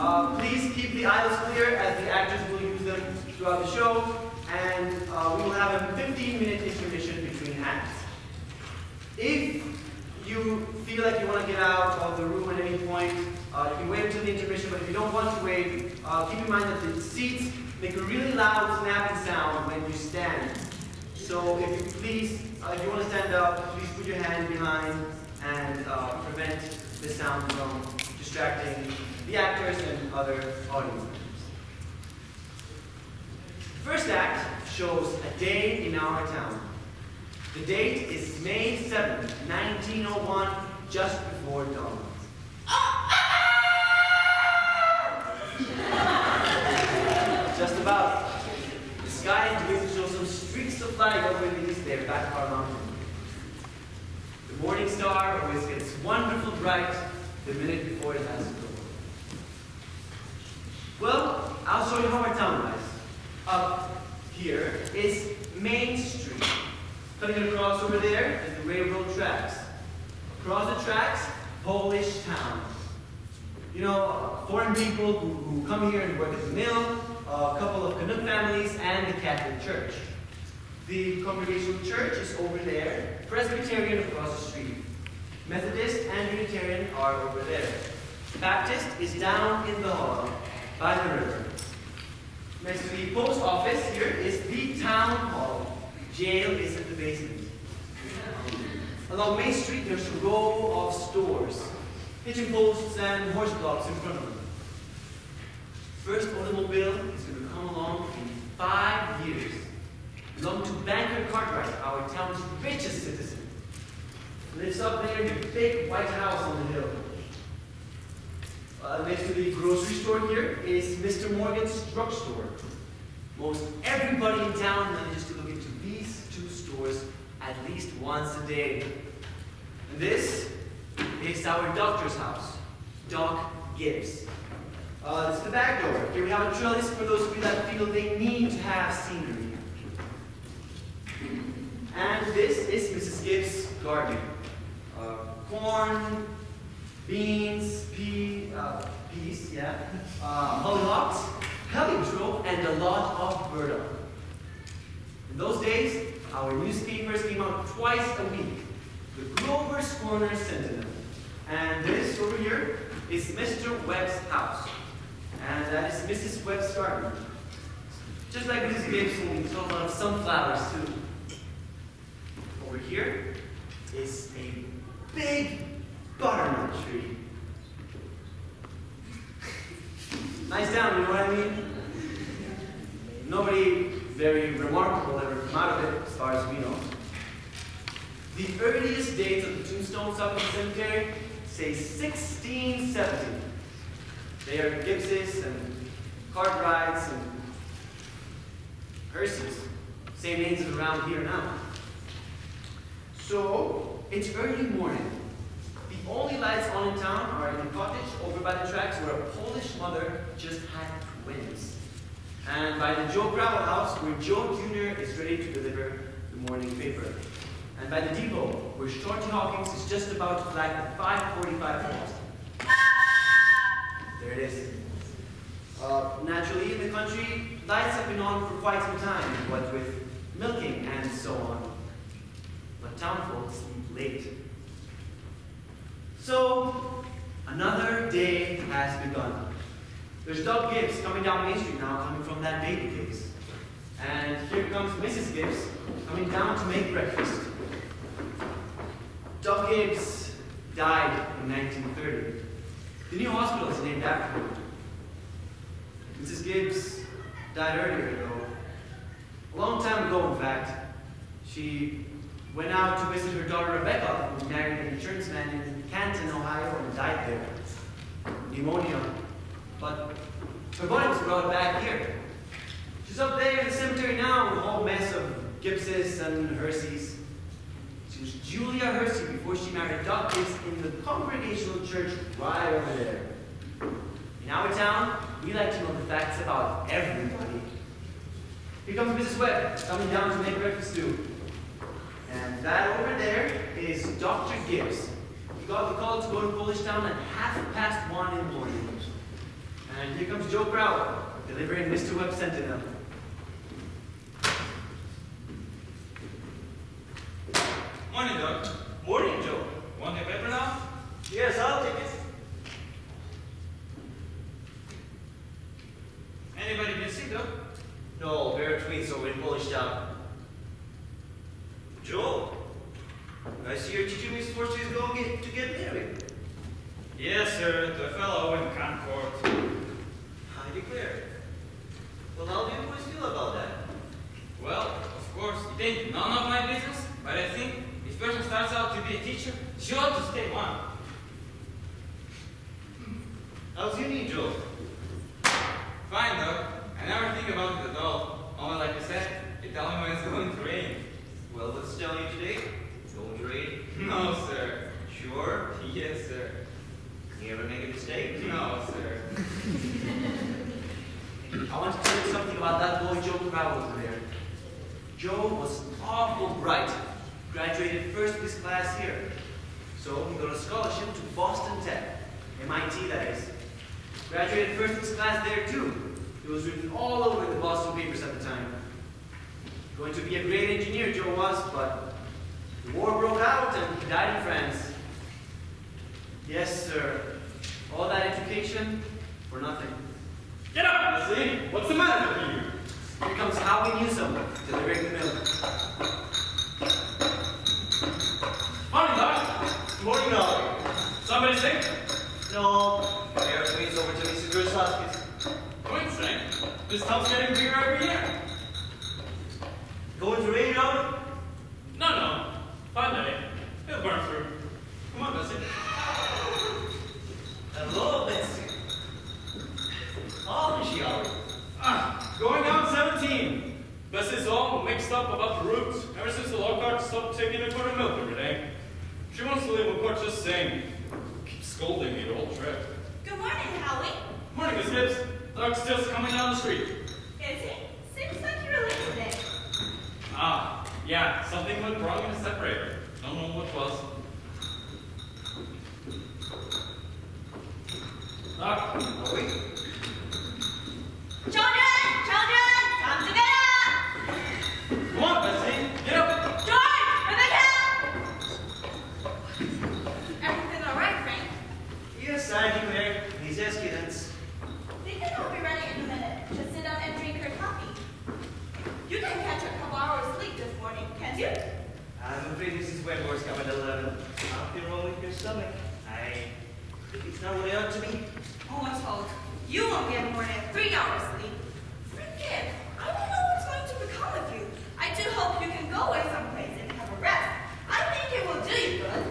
Please keep the aisles clear as the actors will use them throughout the show, and we will have a 15-minute intermission between acts. If you feel like you want to get out of the room at any point, you can wait until the intermission, but if you don't want to wait, keep in mind that the seats make a really loud snapping sound when you stand. So if you want to stand up, please put your hand behind and prevent the sound from distracting the actors and other audience members. The first act shows a day in our town. The date is May 7th, 1901, just before dawn. Just about. The sky is beginning to show some streaks of light over the east there, back of our mountain. The morning star always gets wonderful bright the minute before it has to go. Well, I'll show you how our town lies. Up here is Main Street. Cutting across over there is the railroad tracks. Across the tracks, Polish town. You know, foreign people who come here and work at the mill, a couple of Canuck families, and the Catholic Church. The Congregational Church is over there, Presbyterian across the street. Methodist and Unitarian are over there. Baptist is down in the hall, by the river. Next to the post office here is the town hall. Jail is in the basement. Along Main Street, there's a row of stores, hitching posts and horse blocks in front of them. First automobile is going to come along in 5 years. Belonging to Banker Cartwright, our town's richest citizen. Lives up there in the big white house on the hill. Next to the grocery store here is Mr. Morgan's drugstore. Most everybody in town manages to look into these two stores at least once a day. And this is our doctor's house, Doc Gibbs. This is the back door. Here we have a trellis for those of you that feel they need to have scenery. And this is Mrs. Gibbs' garden. Corn, beans, peas, hollyhocks, heliotrope, and a lot of burdock. In those days, our newspapers came out twice a week. The Grover's Corner Sentinel. And this over here is Mr. Webb's house. And that is Mrs. Webb's garden. Just like Mrs. Gibbs, we saw a lot of sunflowers too. Over here is a big butternut tree. Nice down, you know what I mean? Nobody very remarkable ever come out of it, as far as we know. The earliest dates of the tombstones up in the cemetery say 1670. They are Gibbses and Cartwrights and Hearseys. Same names as around here now. So, it's early morning. The only lights on in town are in the cottage over by the tracks where a Polish mother just had twins. And by the Joe Gravel house where Joe Jr. is ready to deliver the morning paper. And by the depot where Shorty Hawkins is just about to flag the 5:45 post. There it is. Naturally, in the country, lights have been on for quite some time, what with milking and so on. But town folks sleep late. So, another day has begun. There's Doc Gibbs coming down Main Street now, coming from that baby case. And here comes Mrs. Gibbs, coming down to make breakfast. Doc Gibbs died in 1930. The new hospital is named after him. Mrs. Gibbs died earlier, though. A long time ago, in fact. She went out to visit her daughter Rebecca, who married an insurance man in Canton, Ohio, and died there. Pneumonia. But her body was brought back here. She's up there in the cemetery now with a whole mess of Gibbses and Herseys. She was Julia Hersey before she married Doc Gibbs in the Congregational Church right over there. In our town, we like to know the facts about everybody. Here comes Mrs. Webb, coming down to make breakfast too. And that over there is Dr. Gibbs. He got the call to go to Polish Town at 1:30 in the morning. And here comes Joe Crowell, delivering Mr. Webb Sentinel. Morning, Doc. Morning, Joe. Want a paper now? Yes, I'll take it. Anybody been sick, Doc? No, bare tweets over in Polish Town. Joe, I see your teacher Miss Forster is going to get married. Yes, sir. To a fellow in Concord. I declare. Well, how do you boys feel about that? Well, of course, it ain't none of my business, but I think if person starts out to be a teacher, she ought to stay one. How's your knee, Joe? Fine, Doc. I never think about it at all. Only like you said, you tell me when it's going to rain. Well, what's telling you today? It's going to rain. No, sir. Sure? Yes, sir. You ever make a mistake? No, sir. I want to tell you something about that boy Joe Crowell over there. Joe was awful bright. Graduated first in his class here. So he got a scholarship to Boston Tech. MIT, that is. Graduated first in his class there too. It was written all over the Boston papers at the time. Going to be a great engineer, Joe was, but the war broke out and he died in France. Yes, sir. All that education for nothing. Get up, Leslie! What's the matter with you? Here comes Howie Newsom, delivering the milk. Morning, Doc. Morning, Howie. Somebody sick? No, Mayor Tweed's over to Mrs. Grosowski's. Coincidence. This tub's getting bigger every year. Going to rain, Howie? No. Fine day. It'll burn through. Come on, Bessie. Hello, Betsy. How old is she, Howie? Going on 17. Bessie's all mixed up about the roots ever since the Lockhart stopped taking a quart of milk every day. She wants to leave a quart just saying. Keeps scolding me the whole trip. Good morning, Howie. Morning, Miss Gibbs. Doc's just coming down the street. Is he? Seems like you were late today. Yeah, something went wrong in the separator. Don't know what was. Doc, Howie? Children! Time to get up! come on, Bessie. Get up. George! Rebecca! Everything all right, Frank? Yes, I declare. These escalants. They think I'll be ready in a minute. Just sit down and drink your coffee. You didn't catch a couple hours sleep this morning, can't you? I'm afraid Mrs. Wentworth's coming at 11. Nothing wrong with your stomach. I think it's not what it ought to be. Oh, I told you won't get more than 3 hours sleep. Forget. I don't know what's going to become of you. I do hope you can go away someplace and have a rest. I think it will do you good.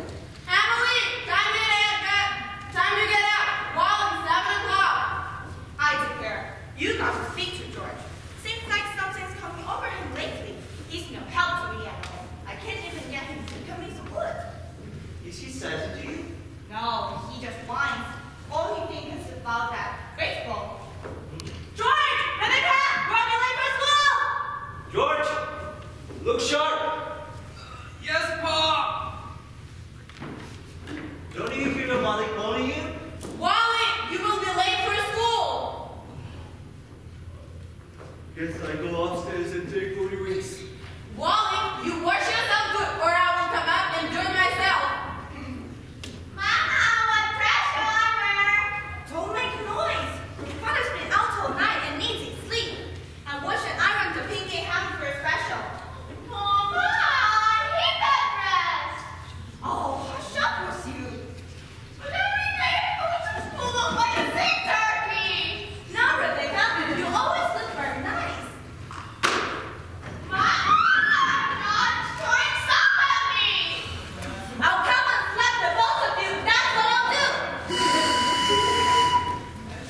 Emily, time to get up. Well, it's 7 o'clock. I declare, you got to speak to George. Seems like something's coming over him lately. He's no help to me at all. I can't even get him to come me some wood. Is he sassy to you? No, he just whines. All he thinks is about that baseball. George! Rebecca! We're on your way for school! George! Look sharp! Yes, Pa! Don't you hear your mother calling you? Wally, you will be late for school! Guess I go upstairs and take 40 weeks. Wally, you wash yourself good or I will come up and do it myself. Mama, what dress shall I wear? Don't make noise. Your father's been out all night and needs his sleep. And what should I run to Pinky Ham for a special? Mama, I hate that dress. Oh, hush up with you. But every day I go to school look like a sick turkey. Now, Rebecca, you always look very nice. Mama! I'll come and slap the both of you, that's what I'll do!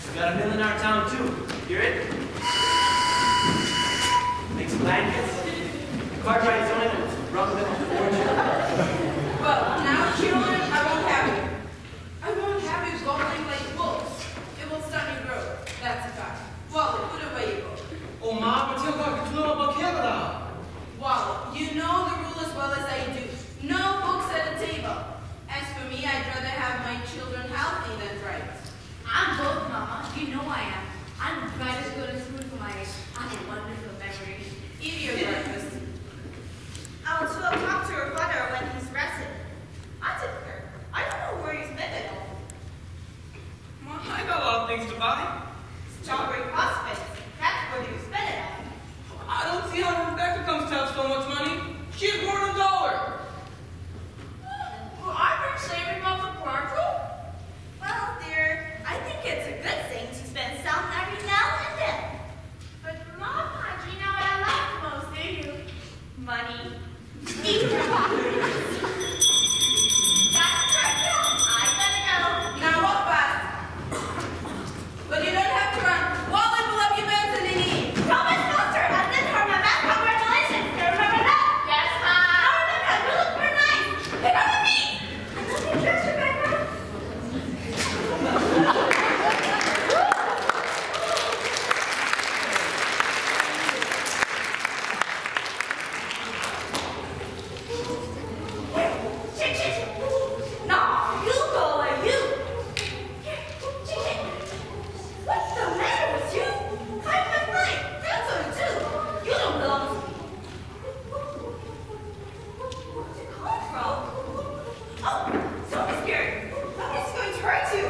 We got a mill in our town too. Hear it? Makes blankets. Cartwright's on it. Run them to fortune. Well, now, children, I won't have you. I won't have you gobbling like wolves. It will stun your growth. That's a fact. Wally, put away your book. Oh, Ma, but you're going to know about Canada. Wally, you know the rule as well as I do. No books at the table. As for me, I'd rather have my children healthy than bright. I'm both, Mama. You know I am. I'm bright as good as food for my age. I'm a wonderful memory. Eat your breakfast. I will talk to her father when he's rested. I took her. I don't know where you spent it all. Well, I got a lot of things to buy. Strawberry prospects. That's where you spend it on. I don't see how Rebecca comes to have so much money. She has more than $1. Well, I've been saving up for Portugal. Well, dear, I think it's a good thing to spend some every now and then. But Mama, do you know what I like the most, do you? Money. Eat your pockets. That's right now. I gotta go. Now walk fast. But you don't have to run. Wallet will up your beds in the knee. Thomas Foster, I sent her my best congratulations. Do you remember that? Yes, Mom. Oh, Rebecca, you look very nice. Pick up with me. I love your dress, Rebecca. Shit, shit, shit. No, you go away, you. Here, shit, shit. What's the matter with you? Fine. That's what you do. You don't belong to me. Where'd you come from? Oh, don't be scared. Nobody's going to hurt you.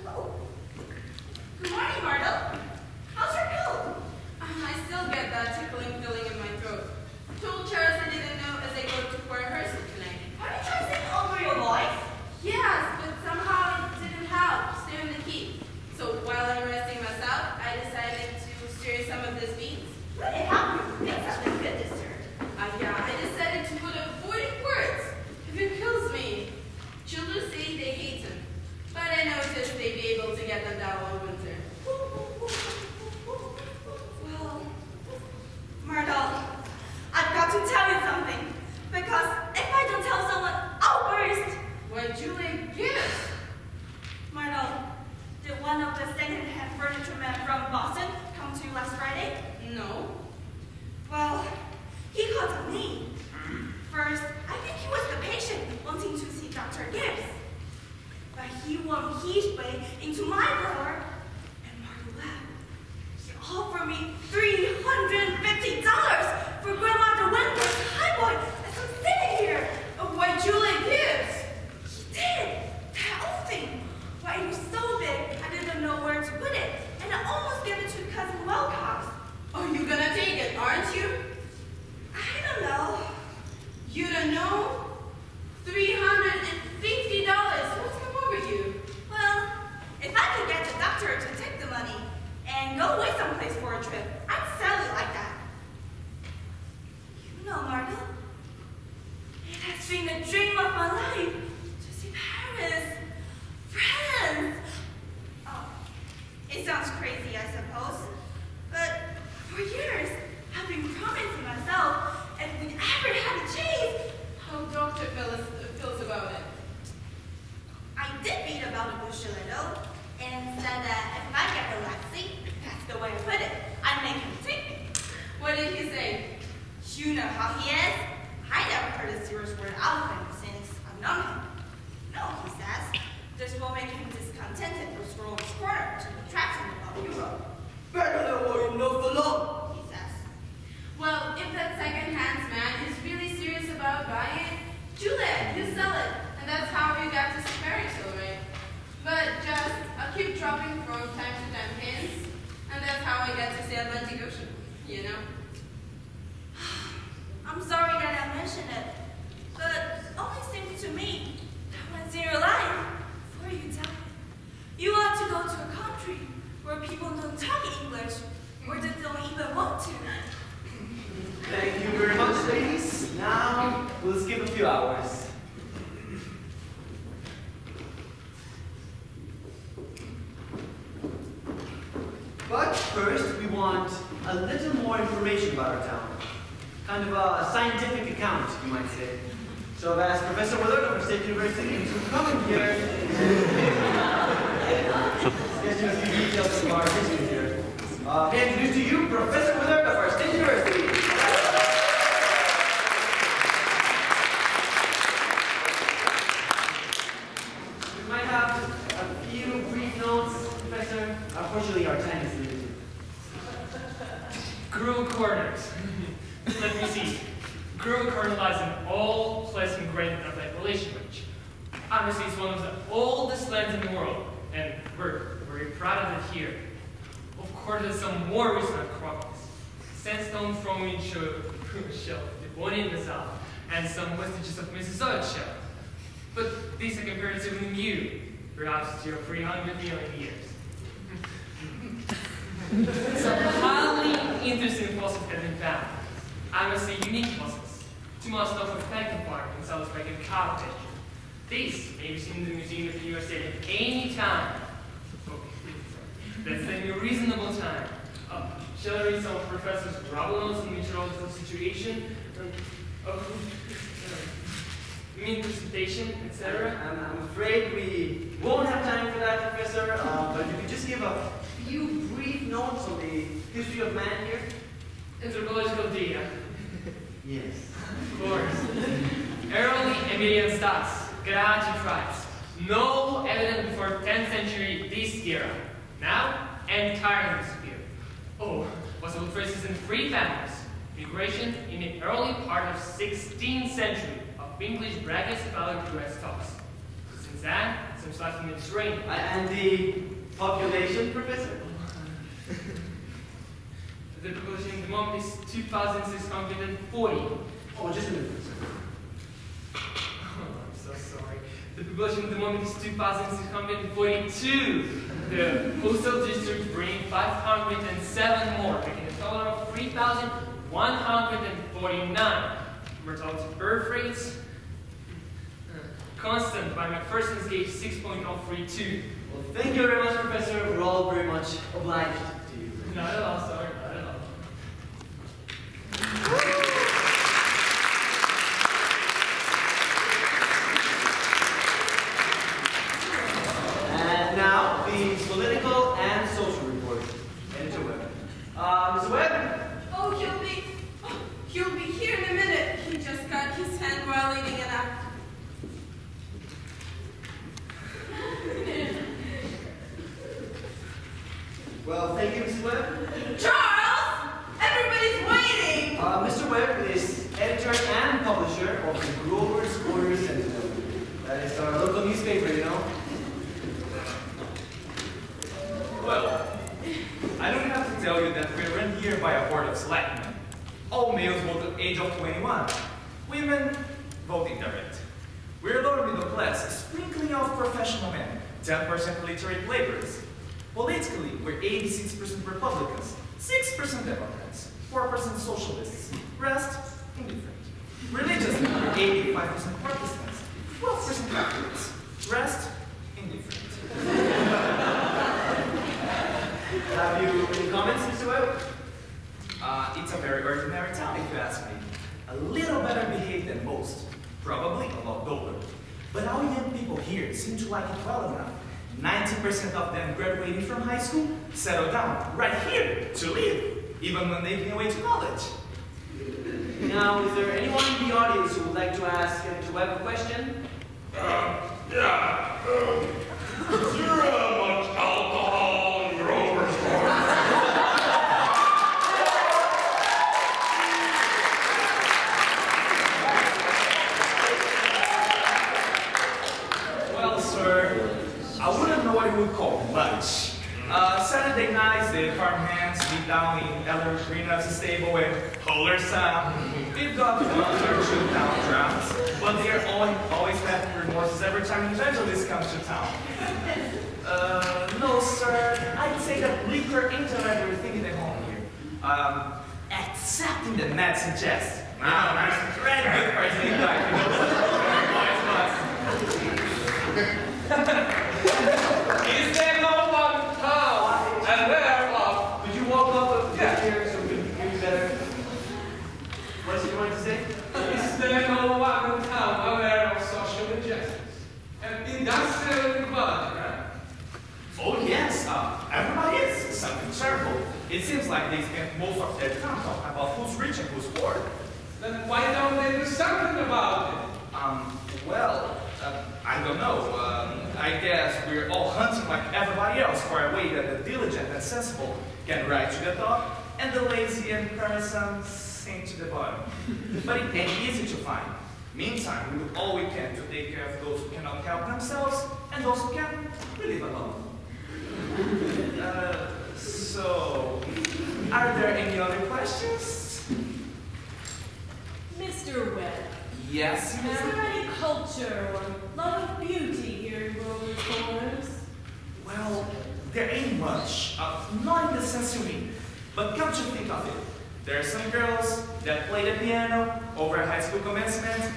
Oh. Good morning, Marta. How's your cold? I still get that tickling feeling in my throat. Told Charis I didn't know as I go to for rehearsal tonight. Are you trying to sing over your voice? Yes, but somehow it didn't help. Stay in the key. So while I'm resting myself, I decided to stir some of these beans. Would it help you? Things have been good this year. Yeah, I decided to put up 40 words. If it kills me. Children say they hate them. But I noticed they'd be able to get them down all winter. Well, Myrtle, I've got to tell you something. Because if I don't tell someone, I'll burst. Why, Julie, yes. Myrtle, did one of the second-hand furniture men from Boston come to you last Friday? No. Well, he called on me. First, I think he was the patient wanting to see Dr. Gibbs. But he wormed his way into my drawer, and Myrtle laughed. He offered me $350 for Grandmother Wentworth's highboy as I'm sitting here. Why, Julie Gibbs? He did. That old thing. Why, it was so big, I didn't know where to put it. And I almost gave it to Cousin Wilcox. Oh, you're gonna take it, aren't you? I don't know. You don't know? $350. What's come over you? Well, if I could get the doctor to take the money and go away someplace for a trip, I'd sell it like that. You know, Marta, it has been a dream of my life to see Paris, France. Oh, it sounds crazy, I suppose, but for years I've been promising myself if we ever had a chance. How Dr. feels about it. I did read about the bush a little, and said that if I get relaxing, that's the way I put it, I'd make him take me. What did he say? You know how he is. I never heard a serious word out of him since I've known him. No, he says, this will make him discontented to stroll his corner to the attraction about Europe. Better than what you know for long, he says. Well, if that second-hand man is really serious about buying it, Juliet, you sell it. And that's how you got to see Paris, all right? But just, I'll keep dropping from time to time hints, and that's how I get to see Atlantic Ocean, you know? I'm sorry that I mentioned it, but it only seems to me that once in your life, before you die, you ought to go to a country where people don't talk English, or they don't even want to. Thank you very much, ladies. Now, we'll skip a few hours. But first, we want a little more information about our town. Kind of a scientific account, you might say. So I've asked Professor Willard of our State University to come in here get you a few details of our history here. May I introduce to you Professor Willard of our State University. We might have a few brief notes, Professor unfortunately, our time is limited. Gruel corners. Let me see. Gruel corner lies in all pleasant grain of the Appalachian Range. Honestly, it's one of the oldest lands in the world, and we're very proud of it here. Of course, there's some more recent outcroppings. Sandstone from Windshield Shelf, the one in the south, and some vestiges of Mesozoic Shelf. But these are comparatively new, perhaps 200 or 300 million years. Some highly interesting fossils have been found. I must say unique fossils. Two most of a pecking part in South African cottage. These may be seen in the Museum of the USA at any time. That's a reasonable time. Shall I read some of Professor Grabono's meteorological situation? Mean precipitation, etc. I'm afraid we won't have time for that, Professor, but if you could just give a few brief notes on the history of man here. Anthropological data. Yes. Of course. Early Emilian stats, Karachi tribes. No evidence before 10th century this era. Now, entirely disappeared. Oh, possible traces in 3 families. Migration in the early part of 16th century of English brachycephalic U.S. stocks. Since then, some life in the Mediterranean. And the population, Professor? The population at the moment is 2,640. Oh, just a minute, Professor. Oh, I'm so sorry. The population at the moment is 2,642. The coastal districts bring 507 more, making a total of 3,149. Mortality birth rates constant by McPherson's gauge 6.032. Well, thank you very much, Professor. We're all very much obliged to you. Not at all, sorry, not at all. And now, the political and social report. Editor Webb. Ms. Webb? Oh, he'll be here in a minute. He just got his hand while eating an apple. Well, thank you, Ms. Webb. Charles! Everybody's waiting! Mr. Webb is editor and publisher of the Grover's Quarter Sentinel. That is our local newspaper, you know. Well, I don't have to tell you that we're run here by a board of selectmen. All males vote at the age of 21. Women vote indirect. We're lower middle class, a sprinkling of professional men, 10% literate laborers. Politically, we're 86% Republicans, 6% Democrats, 4% Socialists, rest indifferent. Religiously, we're 85% Protestants, 12% Catholics, rest indifferent. Have you any comments, Mr. Webb? It's a very ordinary town, if you ask me. A little better behaved than most. Probably a lot older. But our young people here seem to like it well enough. 90% of them graduating from high school settle down right here to live, even when they've been away to college. Now, is there anyone in the audience who would like to ask Editor Webb a question? Is there much alcohol in Grover's Quarter? Well, sir, I wouldn't know what you would call much. Saturday nights, the farmhands meet down in Ellery Greenhouse stable and Holler Sound. We've got 1 or 2 town drowns, but they're always having remorses every time an evangelist comes to town. No, sir, I'd say that liquor ain't everything at home here. Except in the Nets and Jets. Now, that's very good for a sneak dive, you know. Is there no one town and whereof? Could you walk up a bit here so we can hear you better? What is it you wanted to say? Is there no one town aware of social injustice and industrial inequality, right? Oh yes, everybody is something terrible. It seems like they spend most of their time talking about who's rich and who's poor. Then why don't they do something about it? Well, I don't know. I I guess we're all hunting like everybody else for a way that the diligent and sensible can rise to the top, and the lazy and quarrelsome sink to the bottom. But it ain't easy to find. Meantime, we do all we can to take care of those who cannot help themselves, and those who can, we leave alone. So, are there any other questions? Mr. Webb, Yes, is ma'am? there any culture or love of beauty here in Grover's Corners? Well, there ain't much. Not in the sense you mean. But come to think of it, there are some girls that play the piano over high school commencement,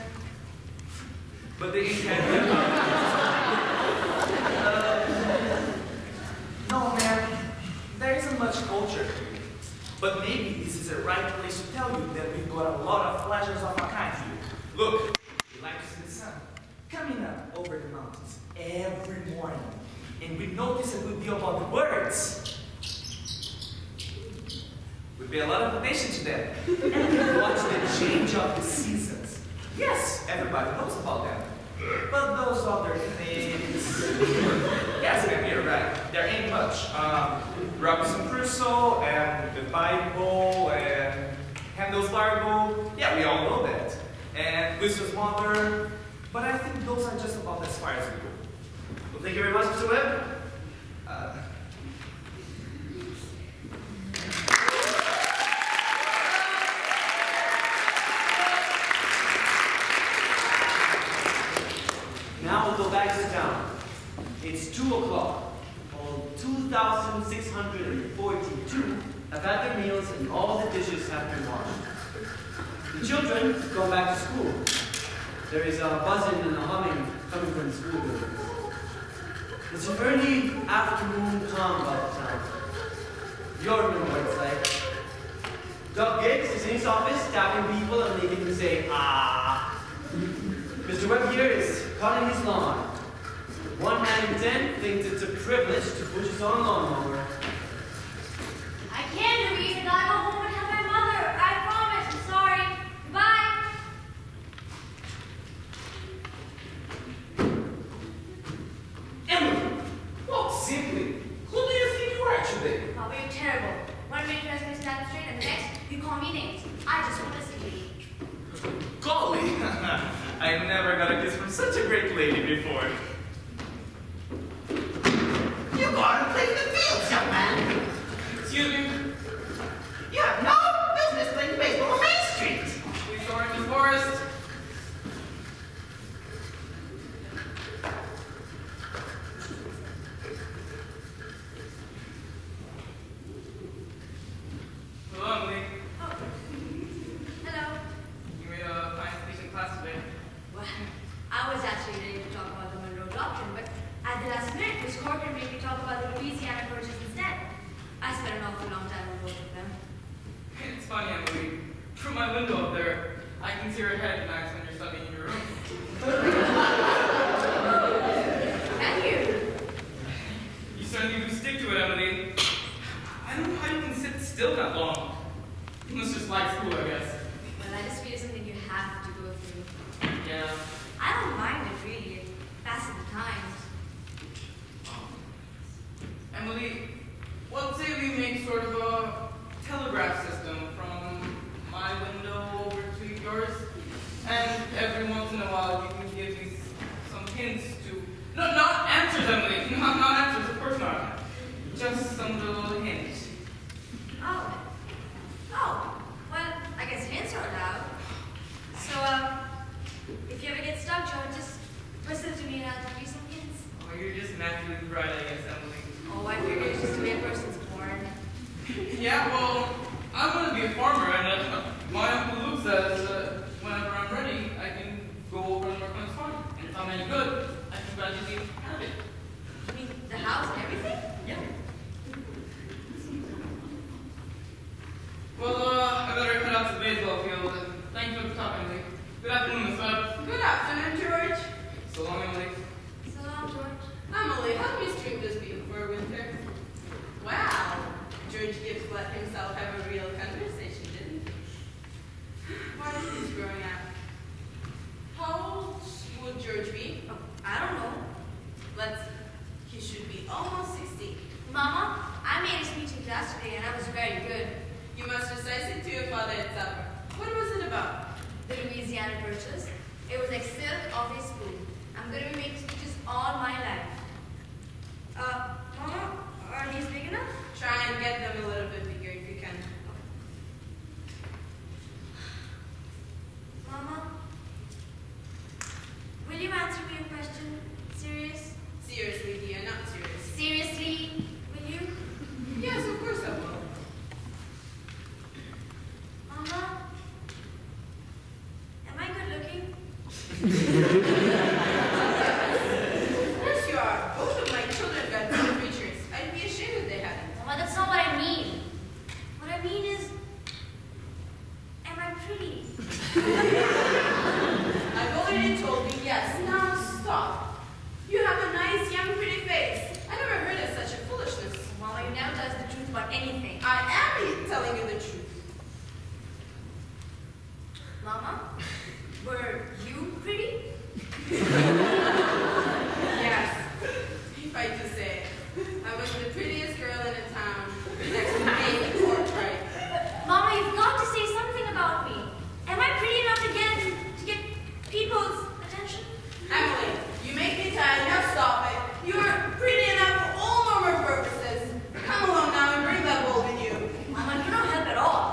but they ain't had no, man, there isn't much culture. But maybe this is the right place to tell you that we've got a lot of pleasures of our kind here. Look, we like to see the sun coming up over the mountains every morning. And we notice a good deal about the birds. We pay a lot of attention to them. And we watch the change of the seasons. Yes, everybody knows about them. But those other things... Yes, ma'am, you're right. There ain't much. Robinson Crusoe and the Bible and Handel's Largo. Yeah, we all know that. And Lucius Mother. But I think those are just about as far as we go. Well, thank you very much, Mr. Webb. Now we'll go back to town. It's 2 o'clock. All 2,642 have had their meals and all the dishes have been washed. The children have gone back to school. There is a buzzing and a humming coming from the school buildings. It's an early afternoon calm about town. You all remember what it's like. Doc Gibbs is in his office tapping people and making them say, ah. Mr. Webb here is cutting his lawn. 1 man in 10 thinks it's a privilege to push his own lawnmower. I can't, Louise. I gotta go home and help my mother. I promise. I'm sorry. Goodbye. Emily! Well, simply, who do you think you are today? Oh, you're terrible. One minute you ask me to stand up straight, and the next you call me names. I just want to see you. Golly! I never got a kiss from such a great lady before. You gotta play the fields, young man. Excuse me. You have no business playing baseball on Main Street. Please go into the forest. Hello, Emily. Oh. Hello. You made a fine speech in class today. Well, I was actually ready to talk about the Monroe Doctrine, but at the last minute, Miss Corcoran made me talk about the Louisiana Purchase instead. I spent an awful long time on both of them. It's funny, Emily. From my window up there, I can see your head, Max, when you're studying in your room. Can you? You certainly do stick to it, Emily. I don't know how you can sit still that long. You must just like school, I guess. Well, I just feel it's something you have to go through. Yeah. I don't mind it, really. It passes the time. Emily, what say we make sort of a telegraph system from my window over to yours? And every once in a while you can give me some hints to... No, not answers, Emily. Not answers, of course not. Just some little hints. Oh. Oh. Well, I guess hints are allowed. So, if you ever get stuck, Joe, just listen to me and I'll give you some hints. Oh, you're just naturally bright, I guess, Emily. Oh, I figure it's just the way a person's born. Yeah, well, I want to be a farmer, and my Uncle Luke says whenever I'm ready, I can go over and work on his farm. And if I'm any good, I can gradually have it. You mean the house and everything? Yeah. Well, I better head out to the baseball field, and thank you for talking to me. Good afternoon, Miss Webb. Good afternoon, George. So long, Emily. So long, George. Emily, how do you stream this beautiful winter? Wow. George Gibbs let himself have a real conversation, didn't he? Why is he growing up? How old would George be? Oh, I don't know. Let's almost 60. Mama, I made a speech in class today and I was very good. You must recite it to your father at supper. What was it about? The Louisiana Purchase. It was like silk off his spoon. I'm going to be making speeches all my life. Mama, are these big enough? Try and get them a little bit bigger if you can. Mama, will you answer me a question? Serious? Seriously, dear, not serious. Seriously, will you? Yes, of course I will. Mama, am I good looking? Yes, you are. Both of my children got good features. I'd be ashamed if they hadn't. Mama, that's not what I mean. What I mean is, am I pretty? I've already told you yes. Now stop. You have a nice, young, pretty face. I never heard of such a foolishness. Mama, you never tell us the truth about anything. I am telling you the truth. Mama, were you pretty? Yes, if I do say it. I was the prettiest girl in the town, next to me, or right. Mama, you've got to say something about me. Am I pretty enough to get people's attention? Emily, you make me tired. Now stop it. You are pretty enough for all normal purposes. Come along now and bring that bowl with you. Mama, you don't help at all.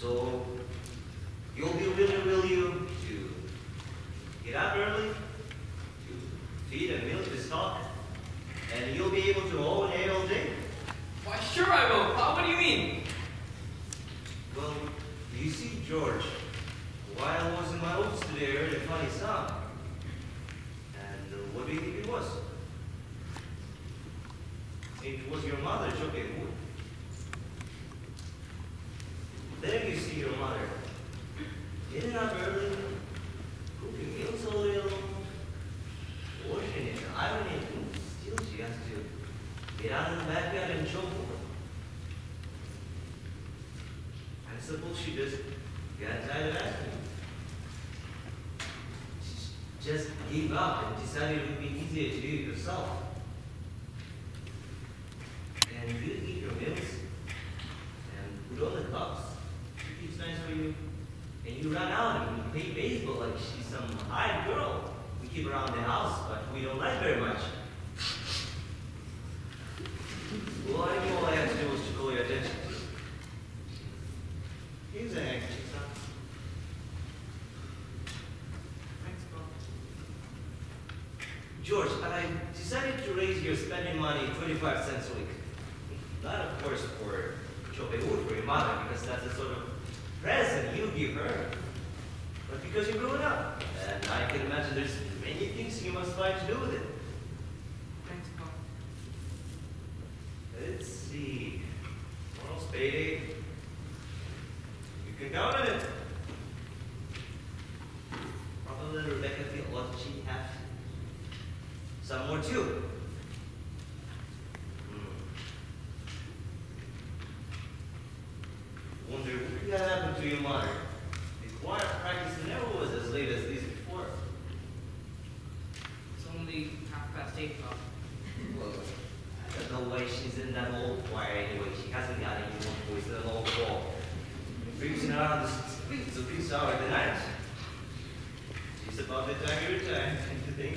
So you'll be willing, will you, to get up early, to feed and milk the stock, and you'll be able to own hay all day? Why, sure I will. What do you mean? Well, you see, George, while I was in my office today, I heard a funny sound. And what do you think it was? It was your mother chopping wood. Then you see your mother getting up early, cooking meals all day long, washing it, ironing it, and still she has to get out of the backyard and chop wood. I suppose she just got tired of asking. She just gave up and decided it would be easier to do it herself. And you eat your meals and put on the cups. She keeps nice for you. And you run out and play baseball like she's some high girl. We keep her around the house, but we don't like very much. Well, I knew all I had to do was to call your attention. Here's a handkerchief, son. Thanks, Bob. George, I decided to raise your spending money 25 cents a week. Not, of course, for chopping wood for your mother, because that's a sort of present you give her, but because you're growing up. And I can imagine there's many things you must find to do with it. Thanks, Bob. Let's see. Tomorrow's payday. You can count on it. Probably Rebecca feel what she has. Some more too. Wonder what got happened to your mother. The choir practice never was as late as these before. It's only 8:30, Bob. Well, I don't know why she's in that old choir anyway. She hasn't got any more voice than an old wall. Freezing around the streets of this hour of the night. She's about the time you retire, don't you think?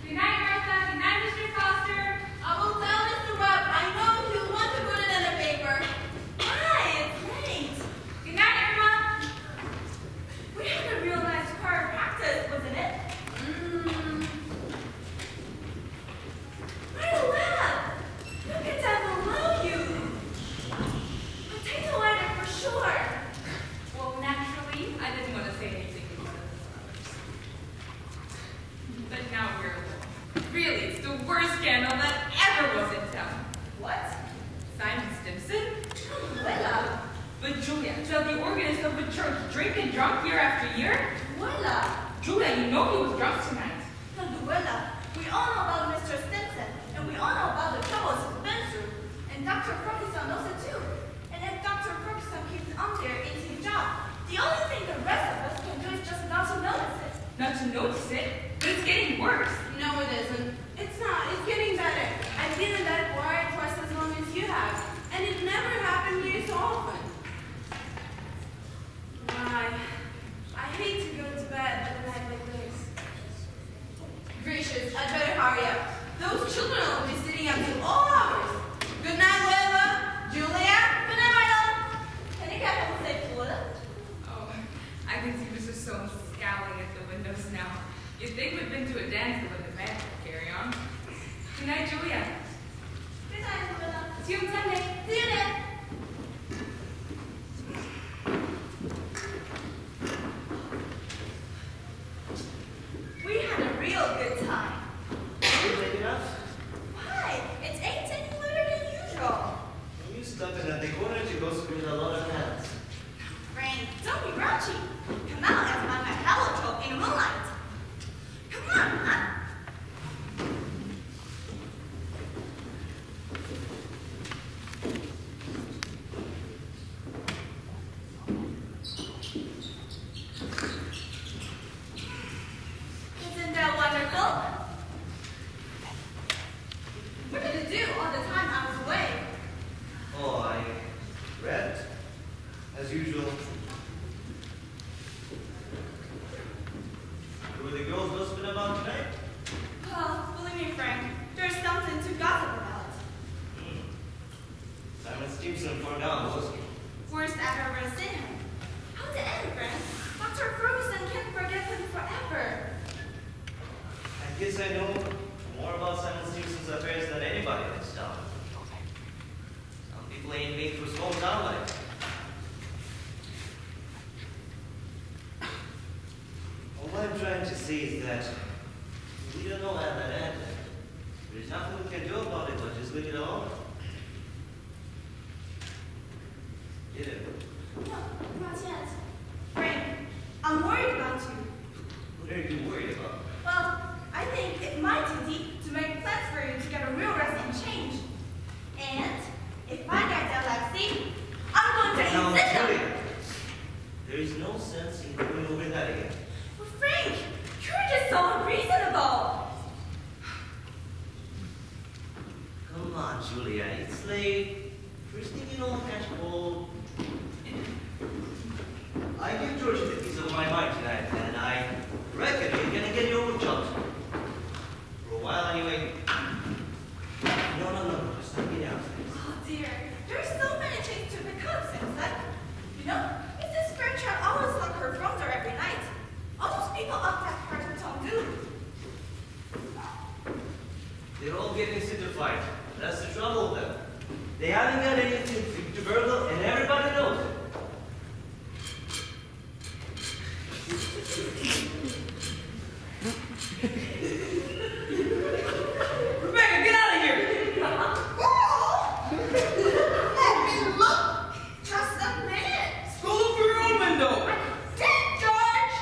Good night, Martha. Good night, Mr. Foster. I will tell Mr. Webb. I know he'll want to put it in the paper. Why? It's late. Good night, Irma. We had a real nice choir practice, wasn't it? Why do you laugh? Look at that below you. Potato lighter for sure. Well, naturally, I didn't want to say anything about it. But now we're alone. Really, it's the worst scandal that ever was in town. What? Simon Stimson? Voila. But Julia, to have the organist of the church drinking drunk year after year? Voila. Julia, you know he was drunk tonight. Voila. We all know about Mr. Stimson, and we all know about the troubles he's been through. And Dr. Ferguson knows it too. And if Dr. Ferguson keeps on there, it's his job. The only thing the rest of us can do is just not to notice it. Not to notice it? But it's getting worse. No, it isn't. It's not. It's getting better. I've been in that choir twice as long as you have. And it never happened near so often. Why? I hate to go to bed at a night like this. Gracious, I'd better hurry up. Those children will be sitting up till all hours. Good night, Lola. Julia. Good night, Milo. Can you get home safe, Lola? Oh, I can see Mrs. Soames scowling at the windows now. You'd think we'd been to a dance that the band would carry on. Good night, Julia. Good night, Lola. See you on Sunday. See you then. We had a real good time. Are you late enough? Why? It's 8 and later than usual. You stopping at the corner to go screw with a lot of hands. Frank, don't be grouchy. Come out and find my heliotrope in the moonlight. Come on, huh? Isn't that wonderful? What did you do all the time I was away? Oh, I read, as usual. Stimson for now, was he? Worst I've ever seen him. How the end, friend? Dr. Ferguson can't forget him forever. I guess I know more about Simon Stimson's affairs than anybody in this town. Some people ain't made for small town life. All I'm trying to say is that we don't know how that ended. There's nothing we can do about it, but just leave it alone. Did it? No, not yet. Frank, I'm worried about you. What are you worried about? Well, I think it's my duty to make plans for you to get a real rest and change. And if I get Alexi, I'm going to Now, insist on Julia, there is no sense in going over that again. Well, Frank, you're just so unreasonable. Come on, Julia, it's late. First thing you know, I'll catch cold. I gave George the piece of my mind tonight, and I reckon he's gonna get you overjumped. For a while, anyway. No, just let me down. Oh dear, there's so many things to pick up, Simpson. You know, Mrs. Fairchild always locked her front door every night. All those people up that part of town do. They're all getting into the fight. That's the trouble with them. They haven't got anything to burgle, and everybody knows it. Rebecca, get out of here! Look, just a minute. Go look through your own window! I did, George.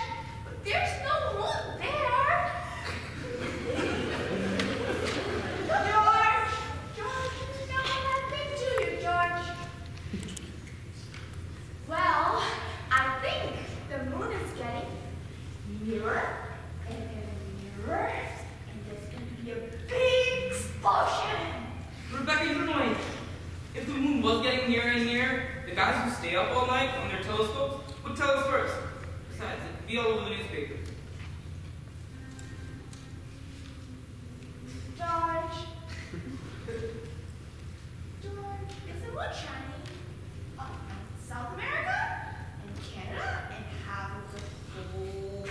But there's no one there. George, no one has been to you, George. Well, I think the moon is getting nearer and nearer, and there's going to be a big explosion. Rebecca, you're annoying. If the moon was getting nearer and nearer, the guys who stay up all night on their telescopes would tell us first. Besides, it'd be all over the newspaper. George, is the moon shining up in South America and Canada and half of the whole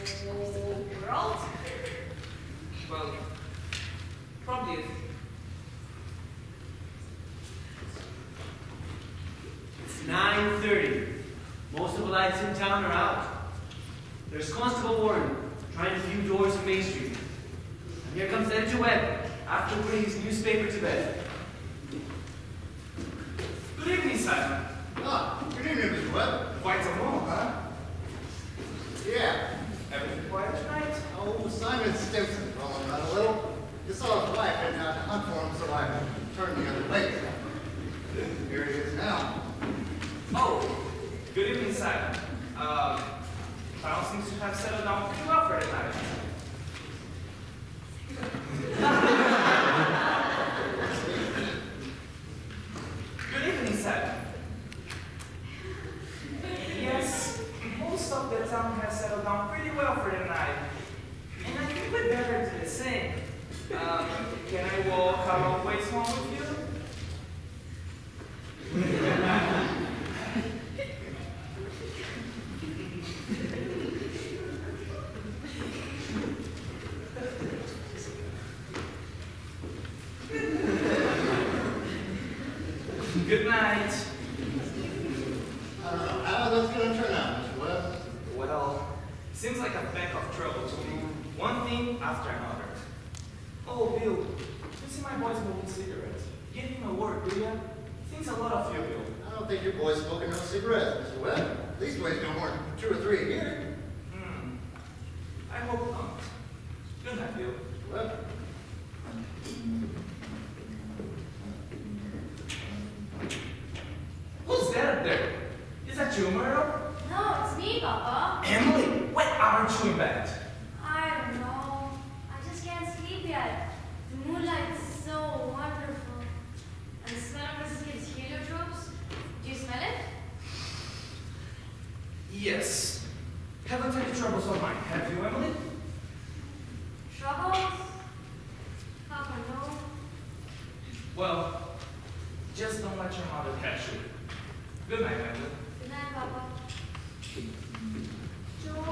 world? Well, probably is. It's 9:30. Most of the lights in town are out. There's Constable Warren trying a few doors in Main Street. And here comes Editor Webb after putting his newspaper to bed. Good evening, Simon. Ah, good evening, Mr. Webb. Quite a moment, huh? Yeah. Everything quiet tonight? Oh, Simon Stimson rolling around a little. You saw his wife heading out to hunt for him, so I turned the other way. Here he is now. Oh, good evening, Simon. Town seems to have settled down pretty well for the night. Good evening, Simon. Yes, most of the town has settled down pretty well for the night. And I think we'd better do the same. Can I walk a long ways home with you? Good night. I don't know how that's going to turn out, Mr. Webb. Well, seems like a peck of trouble to me. One thing after another. Oh, Bill, you see my boy smoking cigarettes. Give him a word, do ya? He thinks a lot of you, Bill. I don't think your boy's smoking no cigarettes, Mr. Webb. These ways no more than 2 or 3 a year. I hope not. Good night, Bill. Mr. Webb. Who's that up there? Is that you, Myrtle? No, it's me, Papa. Emily, when aren't you in bed? I don't know. I just can't sleep yet. The moonlight is so wonderful. And the smell of Mrs. Kidd's heliotropes. Do you smell it? Yes. Haven't any troubles on mine, have you, Emily? Troubles? Papa, no. Well, just don't let your mother catch you. Good night, Angela. Good night, Papa. George?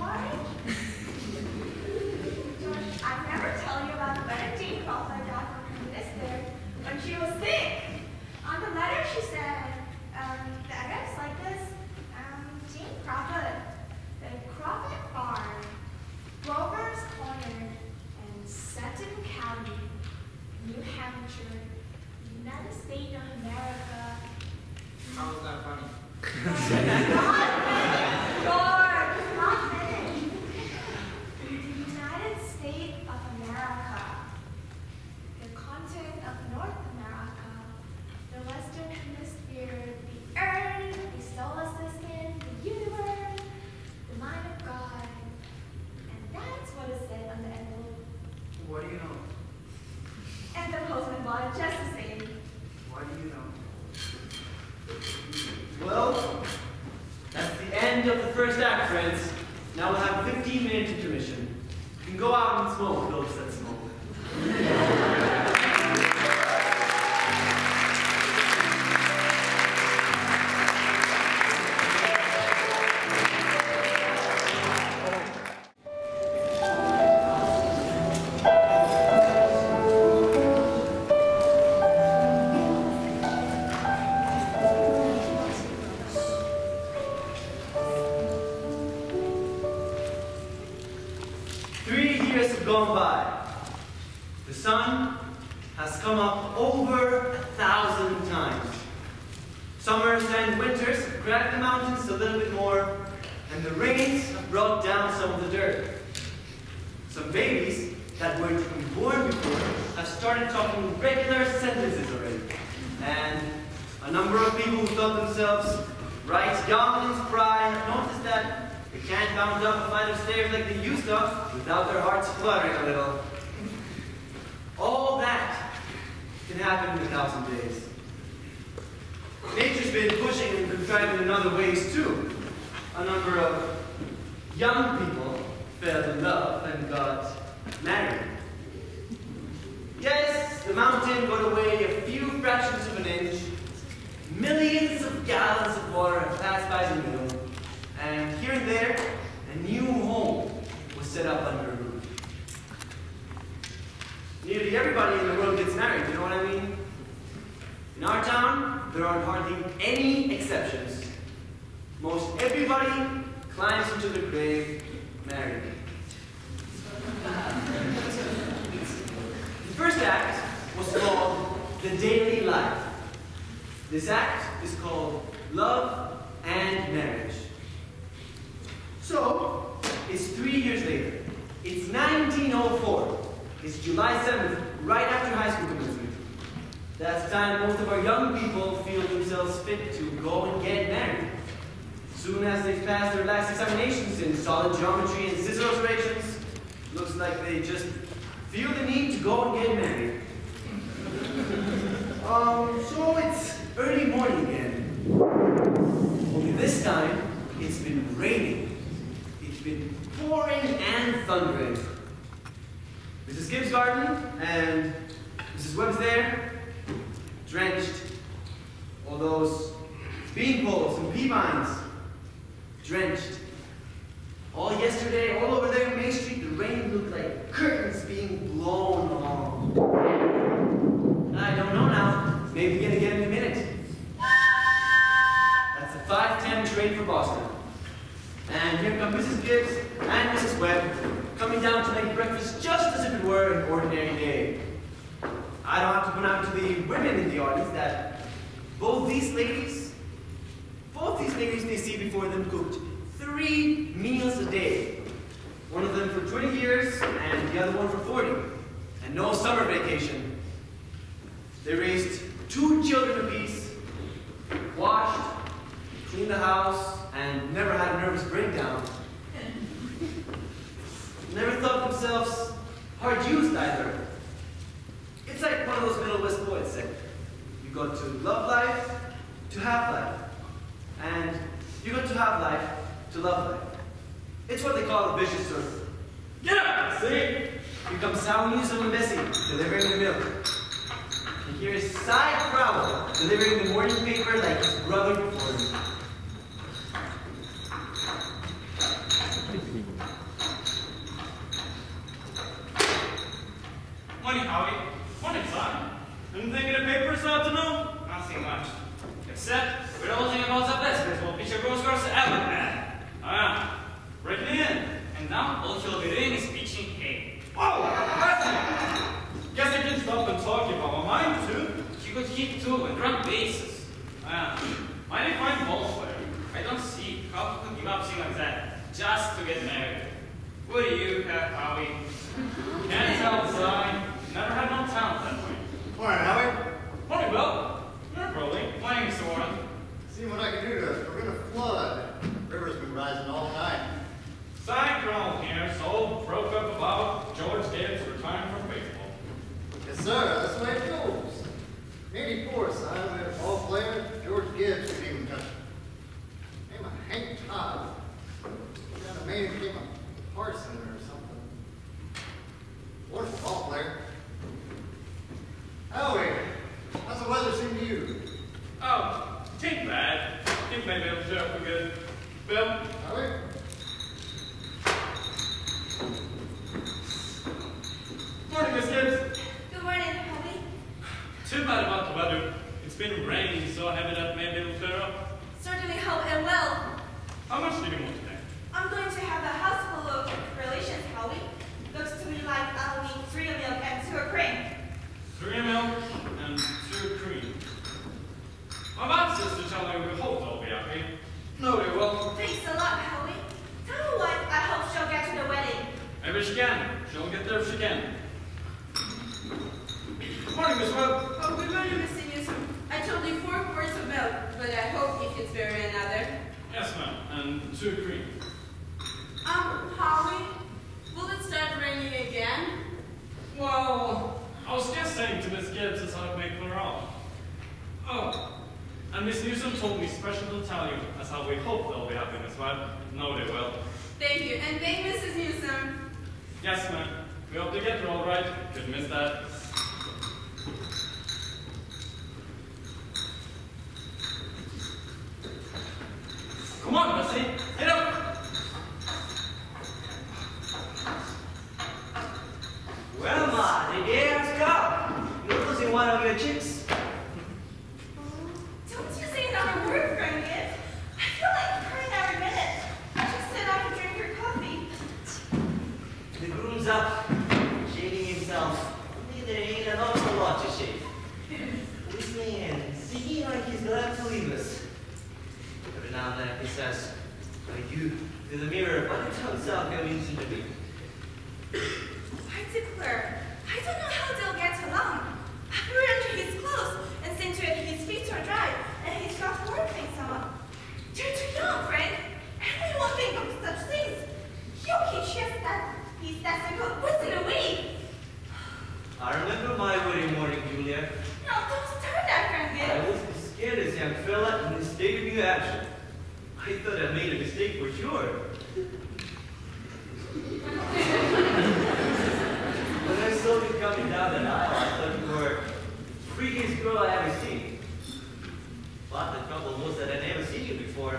George, I never tell you about the letter Jane Crawford got from her minister when she was sick. On the letter she said, the address like this, Jane Crawford, the Crawford Farm, Grover's Corner, and Sutton County, New Hampshire, United States of America. How is that funny? George, not finished. The United States of America, the continent of North America, the Western Hemisphere, the Earth, the solar system, the universe, the mind of God, and that's what it said on the envelope. What do you know? And the postman bought it just the same. What do you know? Well, that's the end of the first act, friends. Now we'll have a 15-minute intermission. You can go out and smoke, those that smoke. Gone by. The sun has come up over 1,000 times. Summers and winters have cracked the mountains a little bit more, and the rains have brought down some of the dirt. Some babies that weren't even born before have started talking regular sentences already. And a number of people who thought themselves right young and spry have noticed that they can't bound up a flight of stairs like they used to without their hearts fluttering a little. All that can happen in 1,000 days. Nature's been pushing and contriving in other ways too. A number of young people fell in love and got married. Yes, the mountain got away a few fractions of an inch. Millions of gallons of water have passed by the mill. And here and there, a new home was set up under a roof. Nearly everybody in the world gets married, you know what I mean? In our town, there aren't hardly any exceptions. Most everybody climbs into the grave married. The first act was called The Daily Life. This act is called Love and Marriage. So, it's 3 years later. It's 1904. It's July 7th, right after high school commencement. That's the time most of our young people feel themselves fit to go and get married. Soon as they've passed their last examinations in solid geometry and scissor operations, looks like they just feel the need to go and get married. So it's early morning again. Only this time, it's been raining. It's been pouring and thundering. Mrs. Gibbs' garden and Mrs. Webb's there, drenched. All those bean poles and pea vines, drenched. All yesterday, all over there in Main Street, the rain looked like curtains being blown along. I don't know now. Maybe begin again in a minute. That's a 5:10 train for Boston. And here come Mrs. Gibbs and Mrs. Webb coming down to make breakfast just as if it were an ordinary day. I don't have to point out to the women in the audience that both these ladies they see before them cooked 3 meals a day. One of them for 20 years and the other one for 40. And no summer vacation. They raised 2 children apiece, washed, cleaned the house, and never had a nervous breakdown. Never thought themselves hard-used either. It's like one of those Middle West poets said. You got to love life to have life. And you got to have life to love life. It's what they call a vicious circle. Get up! See? Here comes Sal Newsom and Bessie, delivering the milk. And here's Cy Crowell, delivering the morning paper like his brother before him. What do you have, Howie? Can't tell, son. Never had no talent that way. Morning, Howie. Morning, Bill. You're Crowley. My name's Warren. See what I can do to prevent a flood. River's been rising all night. Cyclone here, so broke up about George Gibbs retiring from baseball. Yes, sir. That's the way it goes. 84, son. We had a ball player. George Gibbs couldn't even touch it. Name of Hank Todd. Got a man who came a Parson or something. Wonderful ball player. Howie, how's the weather seem to you? Oh, tain't bad. Think maybe it'll show up good. Bill? Howie? Morning, Miss Gibbs. Good morning, Howie. Too bad about the weather. It's been raining so heavy that maybe it'll clear up. Certainly hope it will. How much do you want today? I'm going to have a house full of relations, Howie. Looks to me like I'll need 3 milk and 2 cream. 3 milk and 2 cream. My bad sister told me we hope they'll be happy. No, they will. Thanks a lot, Howie. Tell my wife I hope she'll get to the wedding. Maybe she can. She'll get there if she can. Morning, Miss Webb. Oh, good morning, Mr. Newsom. I told you 4 quarts of milk, but I hope if it's very another. Yes, ma'am. And 2 cream. Howie, will it start raining again? Well, I was just saying to Miss Gibbs as how to make clear off. Oh, and Miss Newsom told me special to tell you as how we hope they'll be happy, Miss Webb. No, they will. Thank you, and thank Mrs. Newsom. Yes, ma'am. We hope they get there all right. Couldn't miss that. Come on, Bessie. Get up. Well, Ma, the day has come. You're losing one of your chicks. Don't you say another word, Frank. I feel like crying every minute. Just sit up and drink your coffee. The groom's up, shaving himself. Only there ain't an awful lot to shave. Listening and singing like he's glad to leave us. Every now and then he says, like you, to the mirror, but it turns out going to the mirror. I declare, I don't know how they'll get along. I've ruined his clothes and seen to it his feet are dry and he's got more things on. You're too young, Frank. Everyone won't think of such things. He'll keep just that he's destined to whizzing away. I remember my wedding morning, Julia. No, don't start that, Frank. I was the scaredest young fella in the state of New Hampshire. I thought I made a mistake for sure. When I saw you coming down the aisle, I thought you were the freakiest girl I ever seen. But the trouble was that I never seen you before.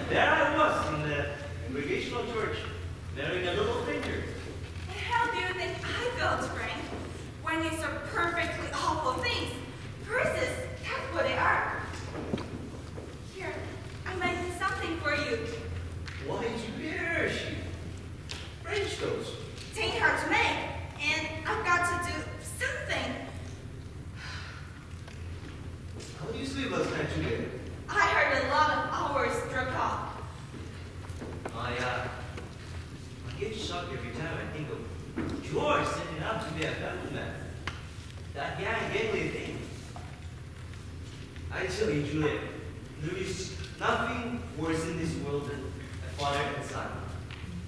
There I was in the Congregational Church, marrying a little stranger. And how do you think I felt, Frank? When you saw perfectly awful things versus that's what they are. Here, I'm making something for you. Why did you get her sheep? French toast. It ain't hard to make, and I've got to do something. How do you sleep last night, Julia? I heard a lot of hours struck off. I get shocked every time I think of George sending out to be a family man. That gang-gangly thing. I tell you, Julia, there is nothing worse in this world than a father and son.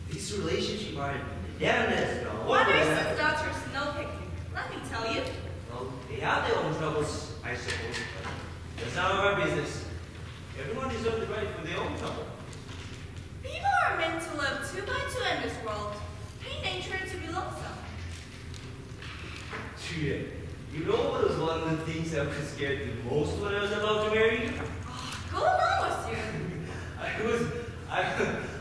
These relationships are damnedest. Mothers and daughters, no picking. Let me tell you. Well, they have their own troubles, I suppose, but that's none of our business. Everyone deserves the right for their own trouble. People are meant to live 2 by 2 in this world. Ain't nature to be lonesome. Julia, you know what was one of the things I was scared the most when I was about to marry you? Go along with you.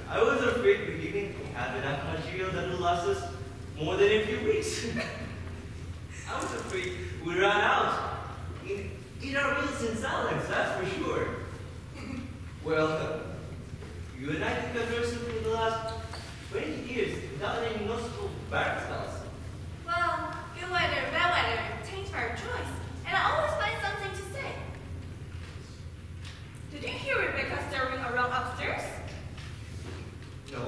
I was afraid we didn't have enough material that would last us more than a few weeks. I was afraid we'd run out. In our meals in silence, that's for sure. Well, you and I have been conversing for the last 20 years without any noticeable bad spells. Well, good weather, bad weather, tain't our choice. And I always find something to say. Did you hear Rebecca stirring around upstairs? No.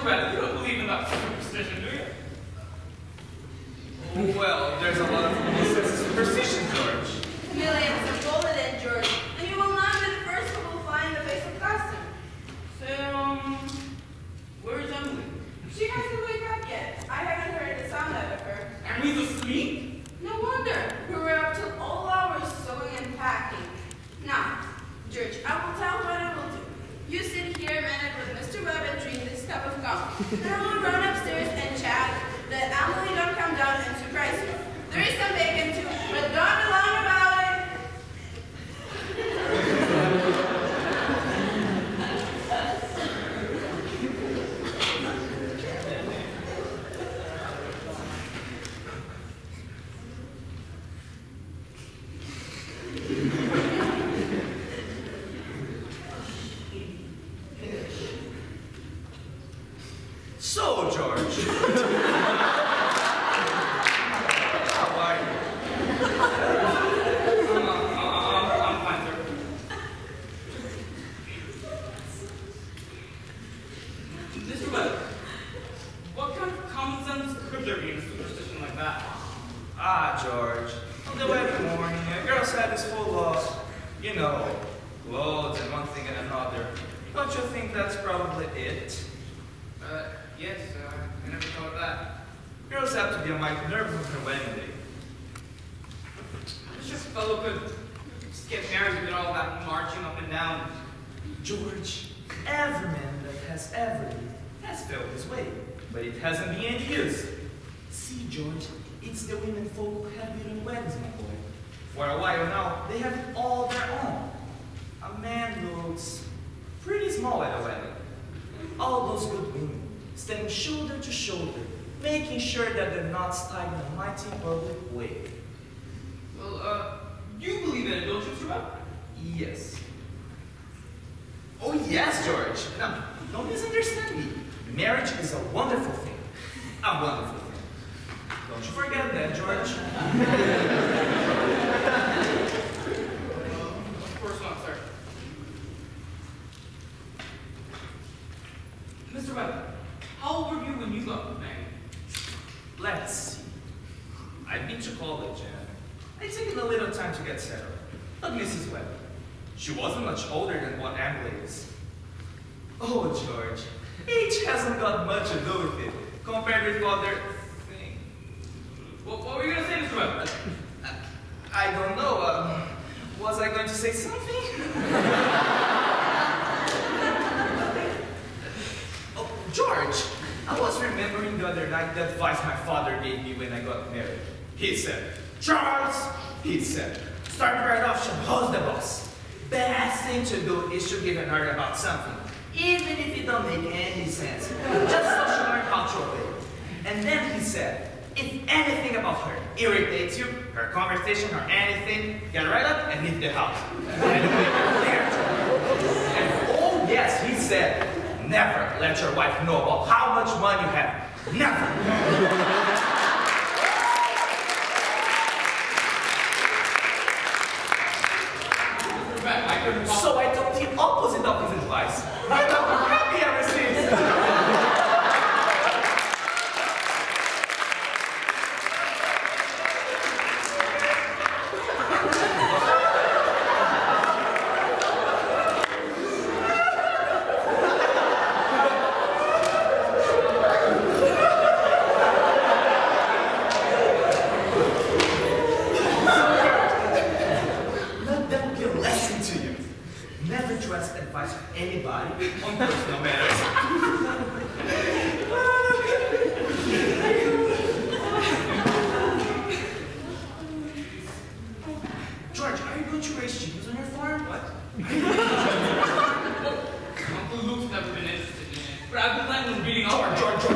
Mr. Rabbit, you don't believe in that superstition, do you? Well, there's a lot of superstition, George. Millions are golden, and George, and you will not be the first who will fly in the face of custom. Say, where is Emily? She hasn't wake up yet. I haven't heard the sound out of her. Emily's asleep? No wonder. We were up till all hours sewing and packing. Now, George, I will tell what I will do. You sit here a minute with Mr. Webb and drink this cup of coffee. Then I will run upstairs and chat that Emily don't come down and surprise you. There is some bacon too, but don't be long about it. So, George. How are you? I'm fine, sir. Mr. Webb, what kind of common sense could there be in a superstition like that? Ah, George. On the way every morning, a girl's head is full of, you know, clothes and one thing and another. Don't you think that's probably it? Yes, I never thought of that. Girls have to be a mighty nervous on their wedding day. I wish this fellow could just get married without all that marching up and down. George, every man that has ever lived has felt this way, but it hasn't been any use. See, George, it's the women folk who have been in weddings, my boy. For a while now, they have it all their own. A man looks pretty small at a wedding. All those good women, standing shoulder to shoulder, making sure that they're not tied in a mighty public way. Well, you believe in it, don't you, Mr. Webb? Yes. Oh, yes, George. Now, don't misunderstand me. Marriage is a wonderful thing. A wonderful thing. Don't you forget that, George. Of course not, sir. Mr. Webb, how old were you when you got married? Let's see. I've been to college and it's taken a little time to get settled. But Mrs. Webb, she wasn't much older than what Emily is. Oh, George, age hasn't got much to do with it, compared with other things. What were you going to say, Mr. Webb? I don't know. Was I going to say something? Oh, George, I was remembering the other night the advice my father gave me when I got married. He said, Charles, he said, start right off, who's the boss? Best thing to do is to give an order about something, even if it don't make any sense, just so she learn how to obey. And then he said, if anything about her irritates you, her conversation or anything, get right up and leave the house. And oh yes, he said, never let your wife know about how much money you have. Never. So I took the opposite of his advice. And I'm happy ever since. Let that be a lesson to you. Never trust advice from anybody on personal matters. George, are you going to raise chickens on your farm? What? Uncle Luke's never been interested in it, but I've been planning on reading all George. A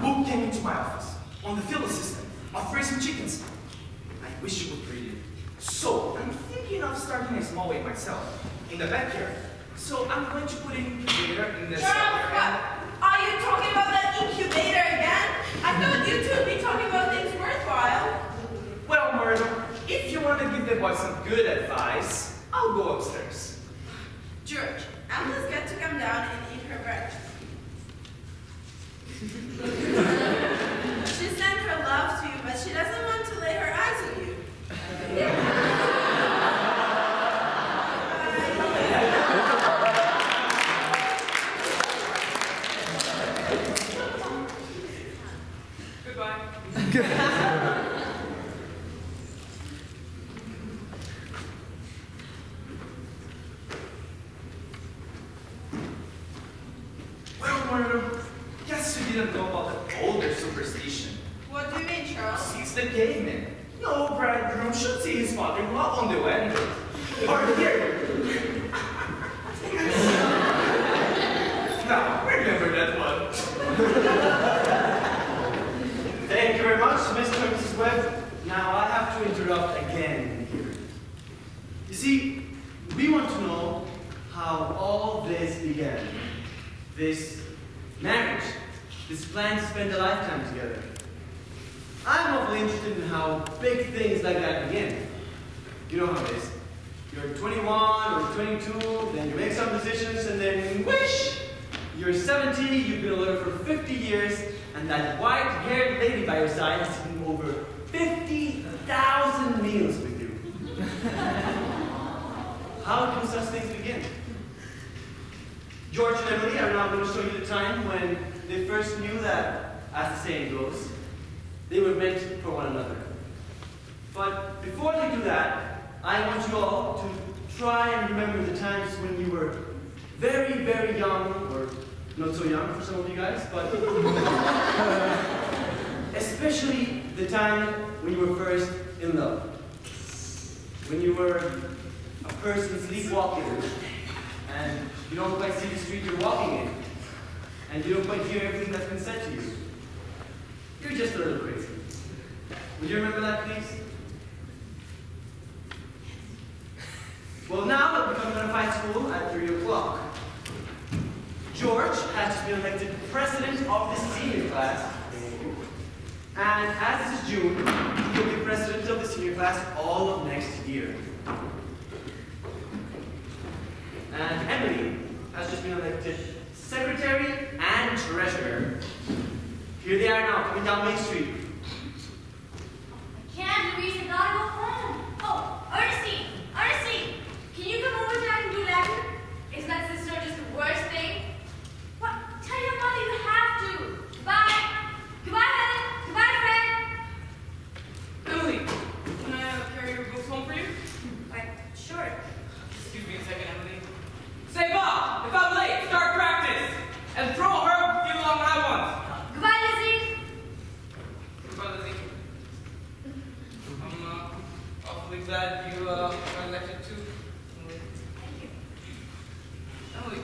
book came into my office on the field system of raising chickens. I wish you would read it. So, I'm thinking of starting a small way myself in the backyard. So, I'm going to put an incubator in this. Charles, what? Are you talking about that incubator again? I thought you two would be talking about things worthwhile. Well, Myrtle, if you want to give the boy some good advice, I'll go upstairs. George, Emily's got to come down and eat her breakfast. She sent her love to you, but she doesn't want to lay her eyes on you. Goodbye. Well, Murder, guess you didn't know about the older superstition. What do you mean, Charles? He's the caveman. No bridegroom should see his father-in-law on the wedding day. Or here. Now, remember that one. Thank you very much, Mr. and Mrs. Webb. Now I have to interrupt again here. You see, we want to know how all this began. This marriage, this plan to spend a lifetime together. I'm awfully interested in how big things like that begin. You know how it is. You're 21 or 22, then you make some decisions, and then whoosh! You're 70, you've been alone for 50 years, and that white-haired lady by your side has eaten over 50,000 meals with you. How do such things begin? George and Emily are now going to show you the time when they first knew that, as the saying goes, they were meant for one another. But before they do that, I want you all to try and remember the times when you were very, very young, or not so young for some of you guys, but especially the time when you were first in love. When you were a person sleepwalking, and you don't quite see the street you're walking in, and you don't quite hear everything that's been said to you. You're just a little crazy. Would you remember that, please? Well, now that we're coming out of high school at 3 o'clock, George has just been elected president of the senior class. And as this is June, he'll be president of the senior class all of next year. And Emily has just been elected secretary and treasurer. Here they are now, coming down Main Street. I can't, Louise. I gotta go home. Oh, Ernestine! Ernestine! Can you come over tonight and do Latin? Isn't that sister just the worst thing? What? Tell your mother you have to. Goodbye. Goodbye, Helen. Goodbye, Fred. Emily, can I carry your books home for you? Sure. Excuse me a second, Emily. Say, Bob, if I'm late, start practice. And throw her a few long high ones. Goodbye, Lizzie. Goodbye, Lizzie. I'm awfully glad you got elected too. Emily. Thank you. Emily,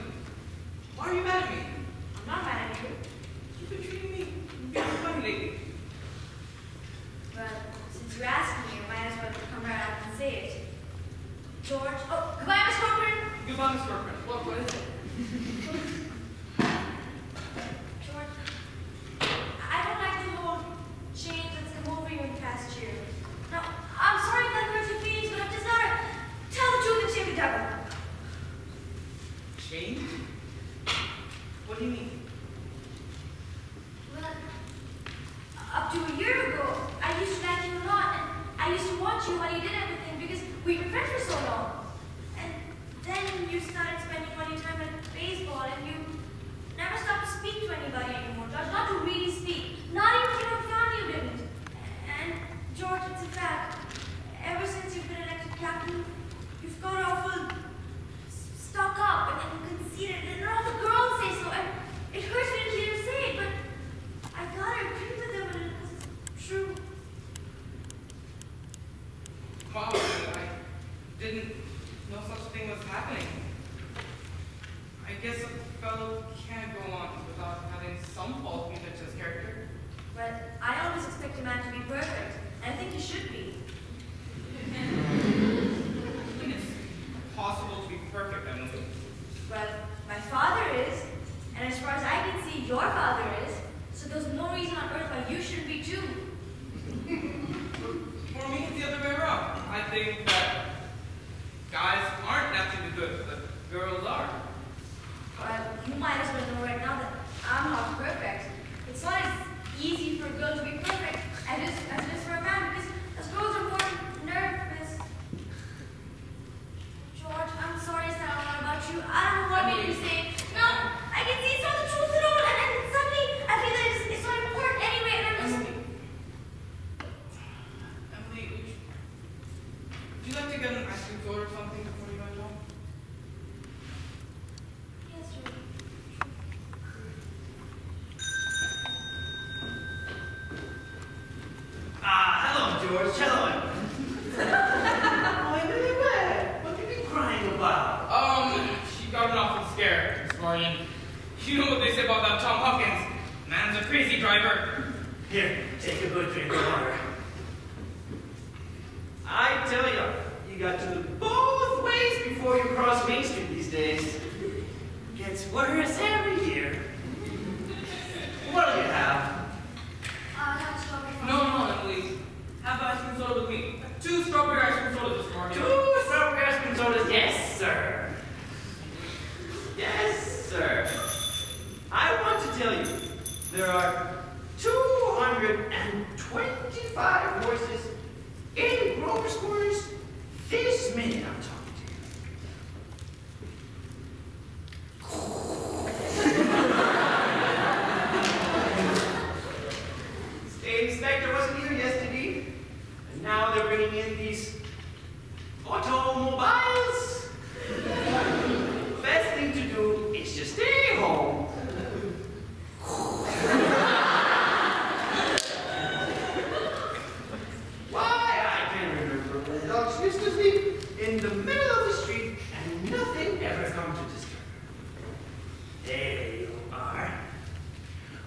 why are you mad at me? I'm not mad at you. You've been treating me very funny lately. But since you're asking me, I might as well come right out and say it. George. Oh, goodbye, Miss Corcoran. Goodbye, Miss Corcoran. What is it? George, I don't like the whole change that's come over you in the past year. Now, I'm sorry if that hurts your feelings, but I'm just not tell the truth and shame the devil. Change? What do you mean? Well, up to a year ago, I used to like you a lot, and I used to watch you while you did everything because we've been friends for so long. And then you started spending all your time at baseball, and you never stopped to speak to anybody anymore, George. Not to really speak. Not even to your family you didn't. And George, it's a fact. Ever since you've been elected captain, you've got awful stuck up and conceited, and all the girls say so. And it hurts me to hear you say it, but I gotta agree with them, and it's true. Wow, I didn't know such a thing was happening. I guess a fellow can't go on without having some fault in his character. But I always expect a man to be perfect, and I think he should be. It's possible to be perfect, Emily. Well, my father is, and as far as I can see, your father is, so there's no reason on earth why you shouldn't be too. For me, it's the other way around. I think that guys aren't naturally good, but girls are. Well, you might as well know right now that I'm not perfect. It's they say about that Tom Hawkins. Man's a crazy driver. Here, take a good drink of water. I tell you, you got to look both ways before you cross Main Street these days. Gets worse every year. What'll you have? That's strawberry. No, Emily. Have ice cream soda with me. 2 strawberry ice cream sodas this morning. 2 strawberry ice cream sodas? Yes, sir. Yes, sir. I want to tell you, there are 225 horses in Grover's Quarters this minute I'm talking to you. State inspector wasn't here yesterday, and now they're bringing in these automobiles. Best thing to do is just stay home. Why, I can remember when dogs used to sleep in the middle of the street and nothing ever come to disturb them. There you are.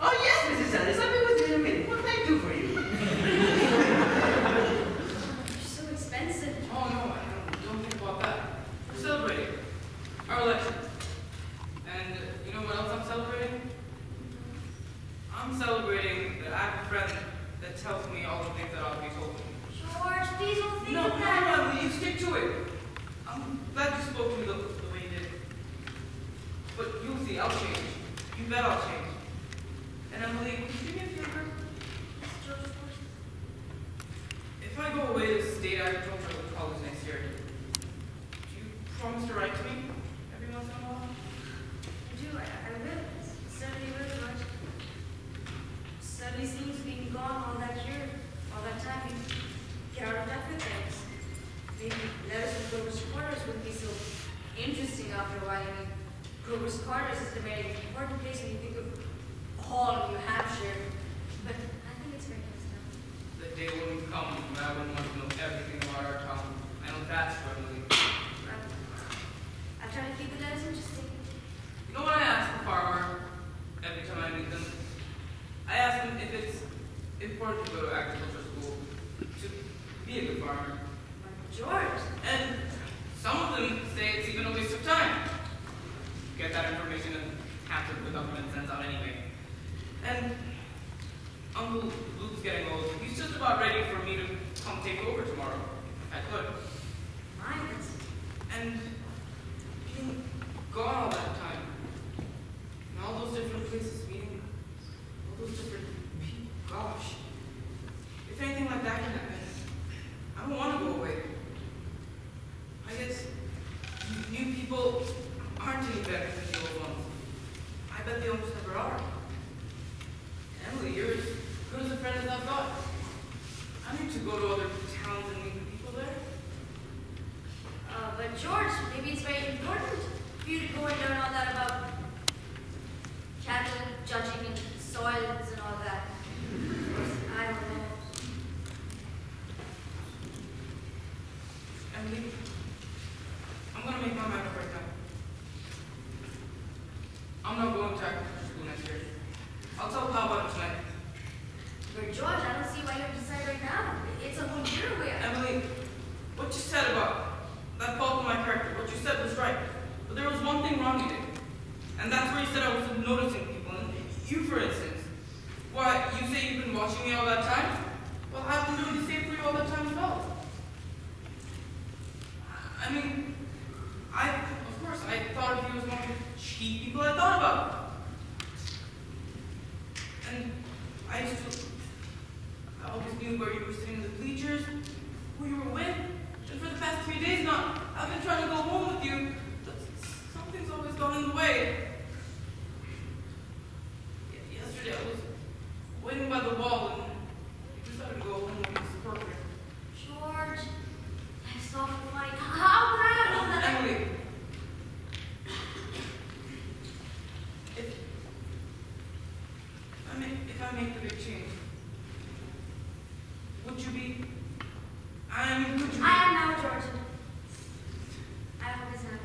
Oh yes, Mrs. Ellis, I'll be with you in a minute. What can I do for you? You're so expensive. Oh, no, I don't think about that. We're celebrating our election. And you know what else I'm celebrating? I'm celebrating that I have a friend that tells me all the things that ought to be told me. George, please don't think No, of that. no, you stick to it. I'm glad you spoke to me the way you did. But you'll see, I'll change. You bet I'll change. And Emily, would you do me a favor? Yes, George, of course. If I go away to state agricultural college next year, do you promise to write to me every once in a while? I will. Certainly will, George. Certainly seems being gone all that year, all that time. We get out of touch with things. Maybe letters from Grover's Quarters wouldn't be so interesting after a while. I mean, Grover's Quarters is the very important place when you think of Hall, New Hampshire. But I think it's very nice now. The day wouldn't come when I wouldn't want to know everything about our town. I know that's true, Emily. I'm trying to keep the letters interesting. You know what I ask the farmer every time I meet them? I ask them if it's important to go to agriculture school to be a good farmer. George. And some of them say it's even a waste of time. Get that information and have to the government sends out anyway. And Uncle Luke's getting old. He's just about ready for me to come take over tomorrow. I could. Mine is. And being gone all that time. And all those different places meeting all those different people. Gosh. If anything like that can happen, I don't want to go away. I guess new people aren't any better than the old ones. I bet they almost never are. Emily, you're as good as a friend as I've got. I need to go to other towns and meet the people there. But George, maybe it's very important for you to go and learn all that about cattle, judging, and soils and all that. I don't know. Emily, I'm going to make my mind up right now. I'm not going to agriculture school next year. I'll tell Pa about it tonight. But George, I don't see why you have to decide right now. It's a whole year away. Emily, what you said about that fault in my character, what you said was right. But there was one thing wrong you did. And that's where you said I wasn't noticing people. And you, for instance. Why, you say you've been watching me all that time? Well, I've been doing the same for you all that time as well. I mean, of course, I thought of you as one of the cheap people I thought about. And I always knew where you were sitting in the bleachers, who you were with. And for the past 3 days now, I've been trying to go home with you, but something's always gone in the way. Yesterday I was waiting by the wall and I decided to go home when it was appropriate. George, that's awful funny. How would I have known that? Emily, if I make the big change, would you be? I am now, George. I always have been.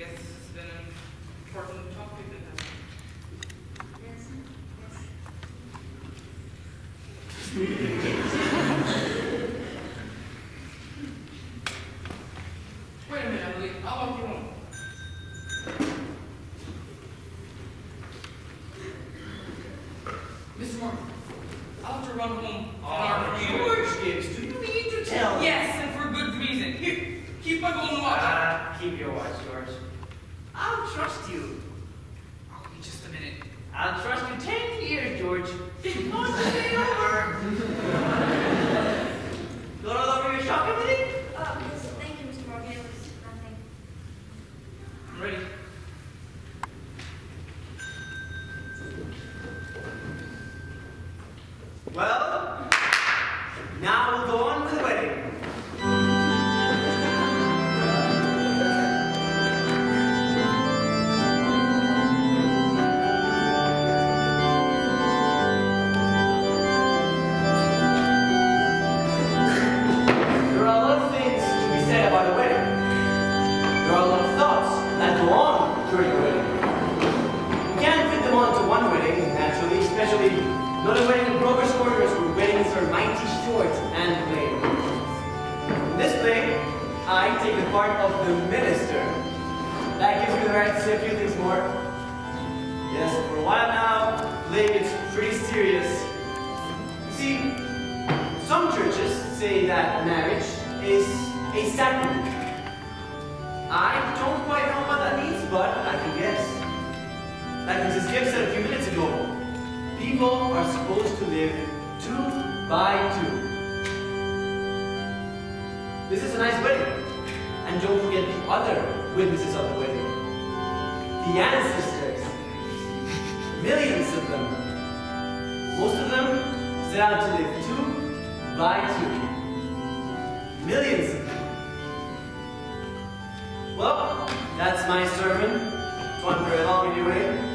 guess this has been an important talk we've been having. Wait a minute, Emily. I'll walk you home. Mr. Martin, I'll have to run home. George Gibbs, do you mean to tell me? Yes, and for good reason. Here, keep my golden watch. Keep your watch, George. I'll trust you. I'll be just a minute. I'll trust you 10 years, George. Not stay over. Got all over your shop, everything? Yes, thank you, Mr. Morgan. It was nothing. I'm ready. Well, now we'll go on with the wedding. There are a lot of things to be said about a wedding. There are a lot of thoughts that go on during a wedding. You can't fit them all into one wedding, naturally, especially not a wedding in Grover's quarters where weddings are mighty short and plain. In this play, I take the part of the minister. That gives me the right to say a few things more. Yes, for a while now, the play gets pretty serious. You see, some churches say that marriage is a sacrament. I don't quite know what that means, but I can guess. Like Mrs. Gibbs said a few minutes ago, people are supposed to live 2 by 2. This is a nice wedding. And don't forget the other witnesses of the wedding. The ancestors. Millions of them. Most of them set out to live 2 by 2. Millions of them. Well, that's my sermon. It's one very long anyway.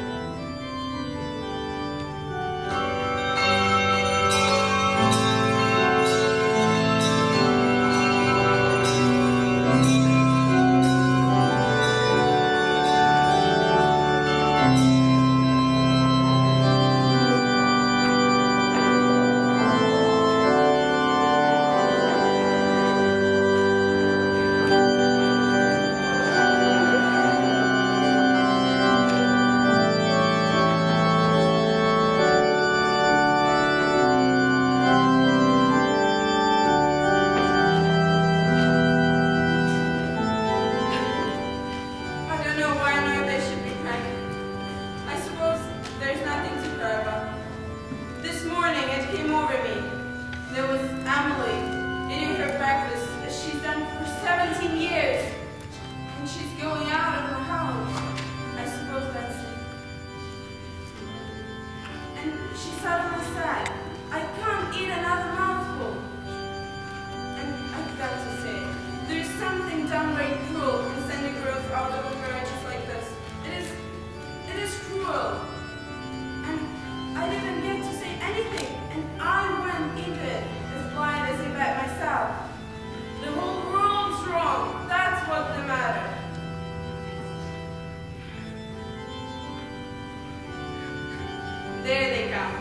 There they come.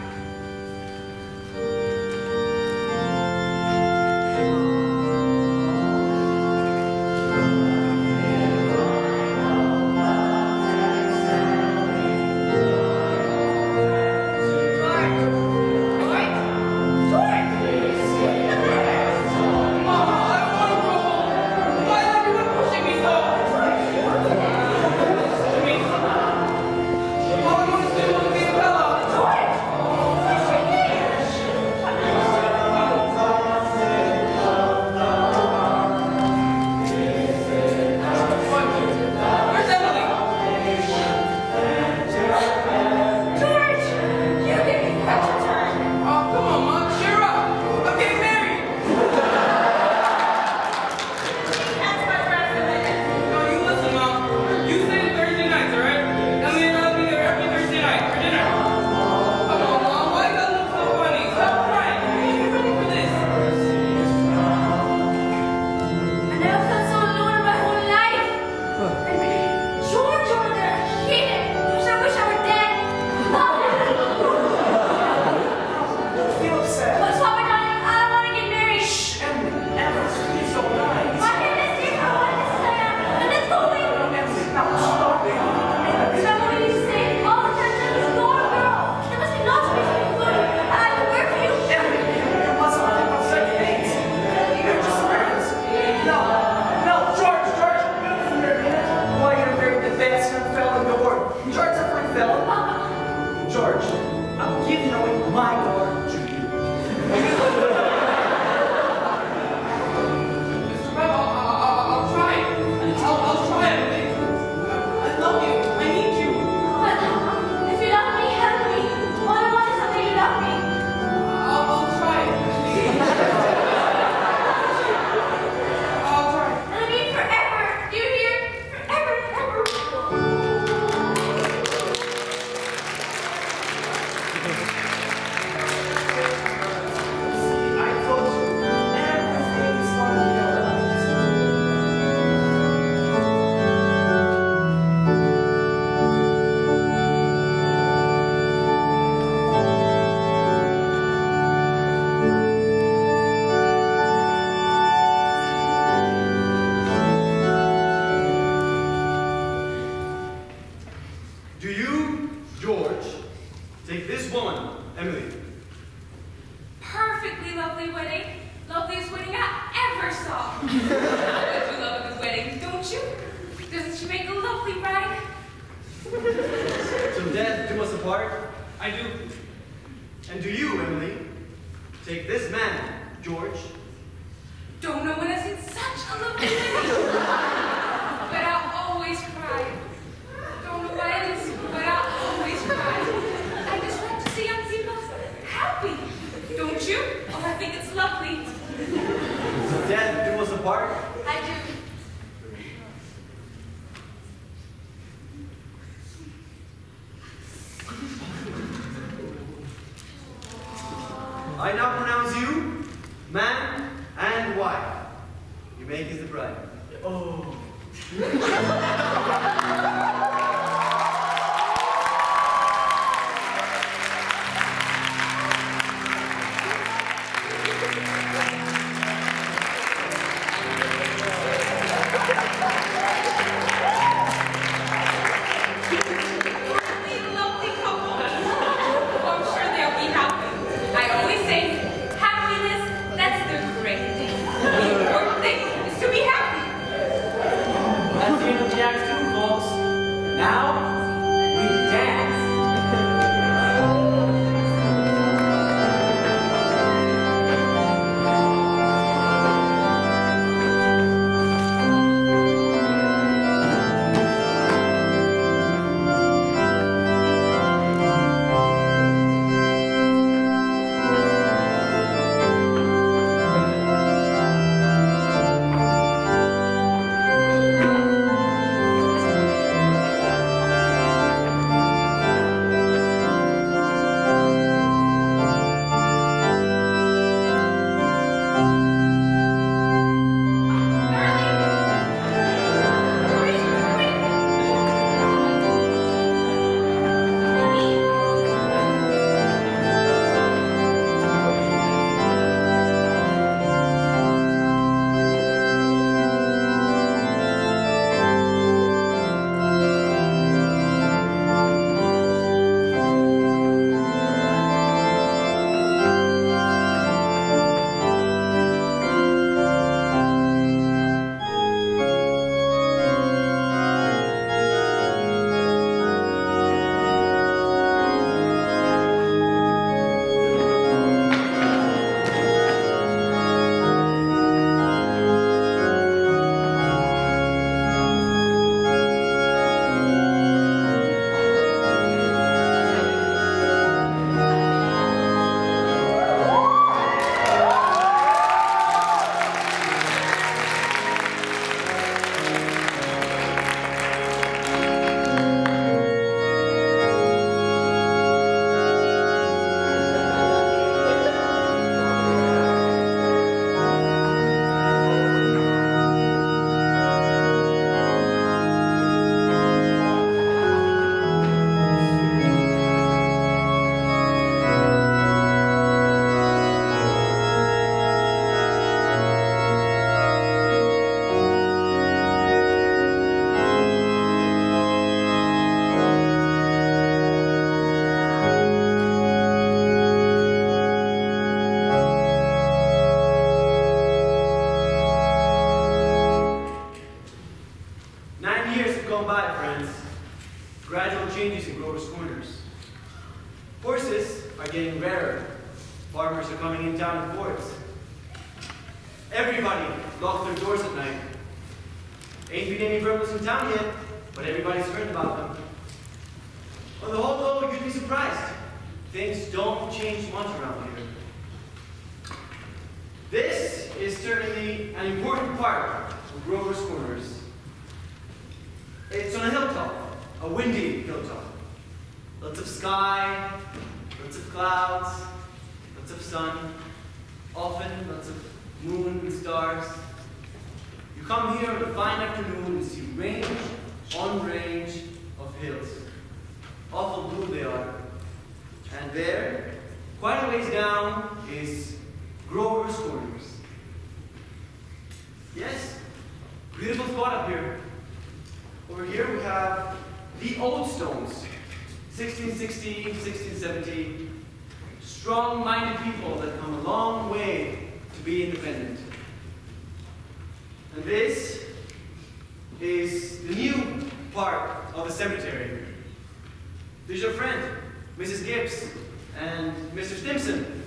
George, I'm giving away my door to you. Mr. Webb, I'll try. I'll try, Emily. I love you. I need you. But if you love me, help me. All I want is something to love me. I'll try. I'll try. And I mean forever. Do you hear? Forever and ever. I told you, everything is going to be alright. Do you, George, take this woman, Emily? Perfectly lovely wedding. Loveliest wedding I ever saw. Don't you love a good wedding, don't you? Doesn't she make a lovely bride? Till death do us apart? I do. And do you, Emily, take this man, George? Don't know when I've seen such a lovely wedding. But I'll always cry. Don't know why it is, but I'll always cry. I just like to see young people happy. Don't you? Oh, I think it's lovely. Till death do us apart? I do. I now pronounce you man and wife. You may kiss the bride. Oh. Lovely couple. Oh, I'm sure they'll be happy. I always say, happiness, that's the great thing. The important thing is to be happy. That's the end of the act too, folks. Now, we dance. Horses are getting rarer. Farmers are coming in town in forts. Everybody locked their doors at night. Ain't been any burglars in town yet, but everybody's heard about them. On the whole, though, you'd be surprised. Things don't change much around here. This is certainly an important part of Grover's Corners. It's on a hilltop, a windy hilltop. Lots of sky, lots of clouds, lots of sun, often lots of moon and stars. You come here on a fine afternoon and see range on range of hills. Awful blue they are. And there, quite a ways down, is Grover's Corners. Yes, beautiful spot up here. Over here we have the Old Stones, 1660, 1670. Strong-minded people that come a long way to be independent. And this is the new part of the cemetery. There's your friend, Mrs. Gibbs, and Mr. Stimson,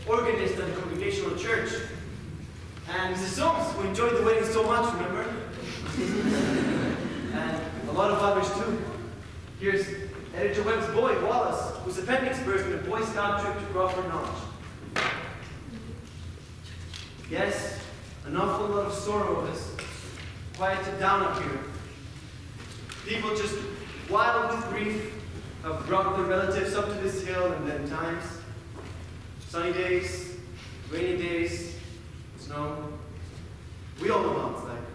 organist at the Congregational Church, and Mrs. Soames, who enjoyed the wedding so much, remember? And a lot of others too. Here's Editor Webb's boy, Wallace, whose appendix burst in a Boy Scout trip to Crawford Notch. Yes, an awful lot of sorrow has quieted down up here. People just wild with grief have brought their relatives up to this hill in them times. Sunny days, rainy days, snow. We all know what it's like.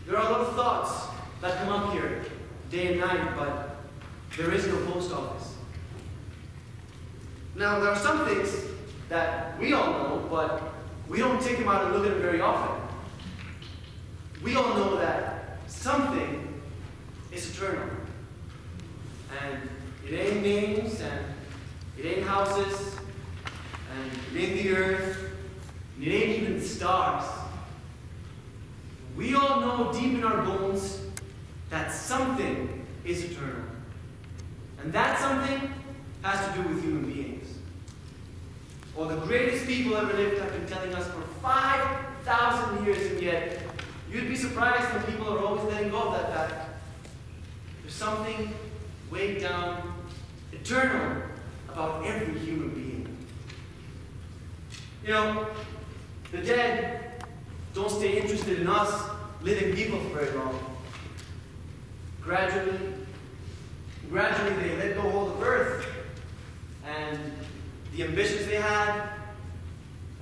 There are a lot of thoughts that come up here day and night, but there is no post office. Now, there are some things that we all know, but we don't take them out and look at them very often. We all know that something is eternal. And it ain't names, and it ain't houses, and it ain't the earth, and it ain't even the stars. We all know deep in our bones that something is eternal. And that something has to do with human beings. Or the greatest people ever lived have been telling us for 5,000 years, and yet you'd be surprised when people are always letting go of that fact. There's something way down, eternal, about every human being. You know, the dead don't stay interested in us, living people, for very long. Gradually they let go hold of earth, and the ambitions they had,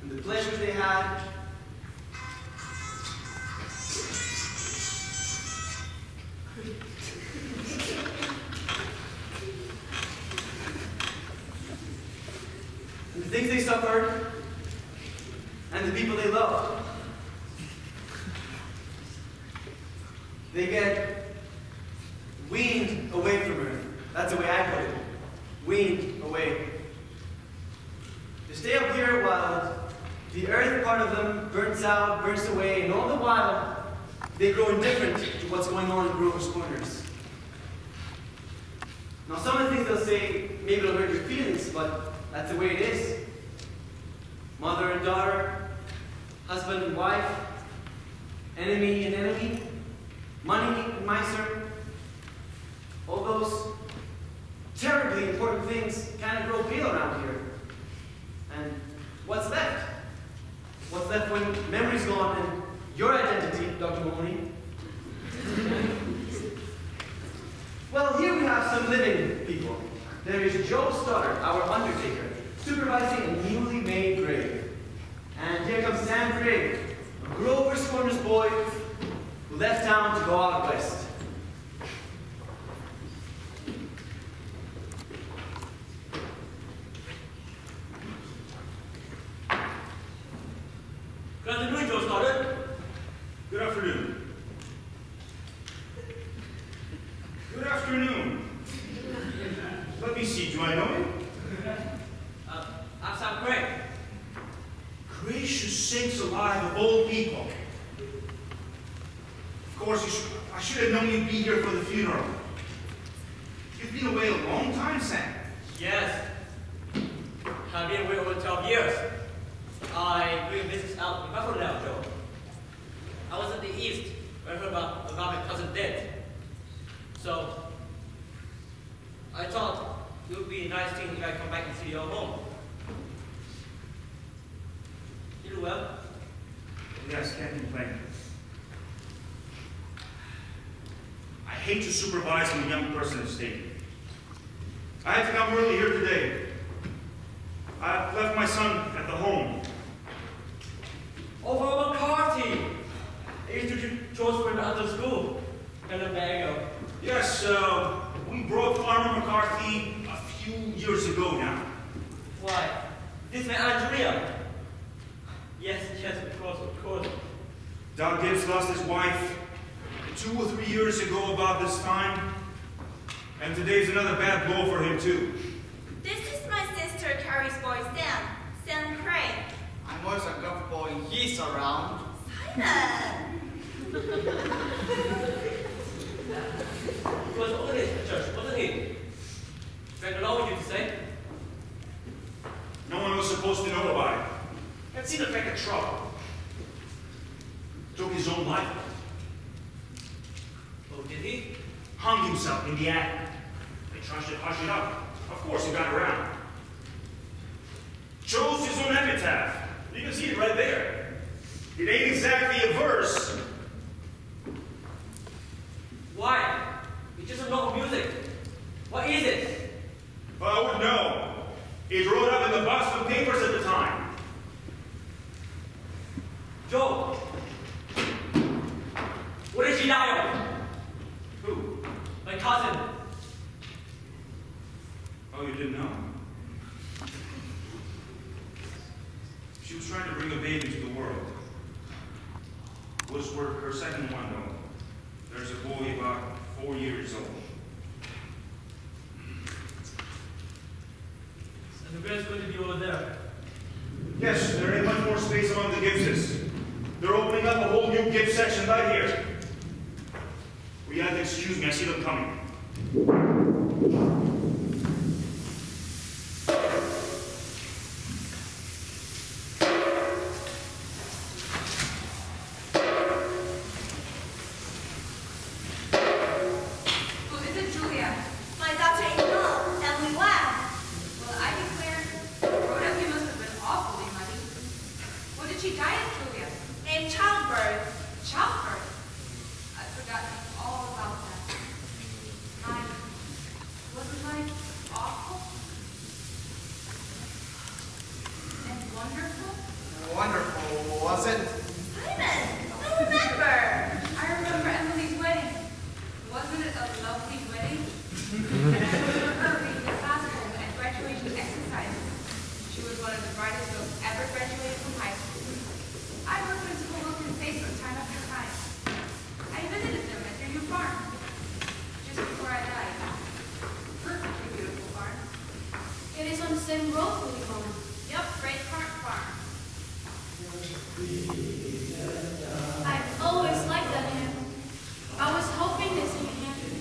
and the pleasures they had, and the things they suffered, and the people they loved. They get weaned away from earth. That's the way I put it. Weaned away. They stay up here while the earth part of them burns out, burns away, and all the while they grow indifferent to what's going on in Grover's Corners. Now, some of the things they'll say maybe it'll hurt your feelings, but that's the way it is. Mother and daughter, husband and wife, enemy and enemy, money and miser. All those terribly important things kind of grow pale around here. And what's left? What's left when memory's gone and your identity, Dr. Mahoney? Well, here we have some living people. There is Joe Stoddard, our undertaker, supervising a newly made grave. And here comes Sam Grigg, a Grover's Corners boy who left town to go out west. Good afternoon, Joe Stoddard. Good afternoon. Good afternoon. Let me see, do I know you? I'm Sam Grigg. Gracious sakes alive of old people. Of course, I should have known you'd be here for the funeral. You've been away a long time, Sam. Yes. I've been away over 12 years. I doing business out in Buffalo now, Joe. I was at the East when I heard about my cousin dead. So, I thought it would be a nice thing if I come back and see your home. You do well? Yes, can't complain. I hate to supervise when a young person is staying. I had to come early here today. I left my son at the home. Over McCarthy! I used to do chores for him after school. And a bag of. Yes, we brought Farmer McCarthy a few years ago now. Why? This man Andrea. Yes, of course. Doc Gibbs lost his wife 2 or 3 years ago about this time. And today's another bad blow for him, too. This is my sister Carrie's boy, Sam Craig. I'm always uncomfortable when he's around. Simon! He was always at church, wasn't he? Friend allowed you to say? No one was supposed to know about it. Had seen a peck of trouble. Took his own life. Oh, did he? Hung himself in the attic. They tried to hush it up. Of course, he got around. Chose his own epitaph. You can see it right there. It ain't exactly a verse. Why? It's just a note of music. What is it? Well, I wouldn't know. It wrote up in the Boston papers at the time. Joe! What did she die of? Who? My cousin. Oh, you didn't know? She was trying to bring a baby to the world. Was her second one, though. There's a boy about 4 years old. And the girl's going to be over there. Yes, there ain't much more space among the Gibbses. They're opening up a whole new Gibbs section right here. Well, you have to excuse me, I see them coming. Wonderful, was it? Simon, I remember. I remember Emily's wedding. Wasn't it a lovely wedding? And I remember her reading the gospel at graduation exercises. She was one of the brightest girls ever graduated from high school. I heard Principal Wilkins say so time after time. I visited them at their new farm just before I died. Perfectly beautiful farm. It is on the same road we home. Yep, Great Park Farm. I've always liked that hymn. I was hoping this would happen.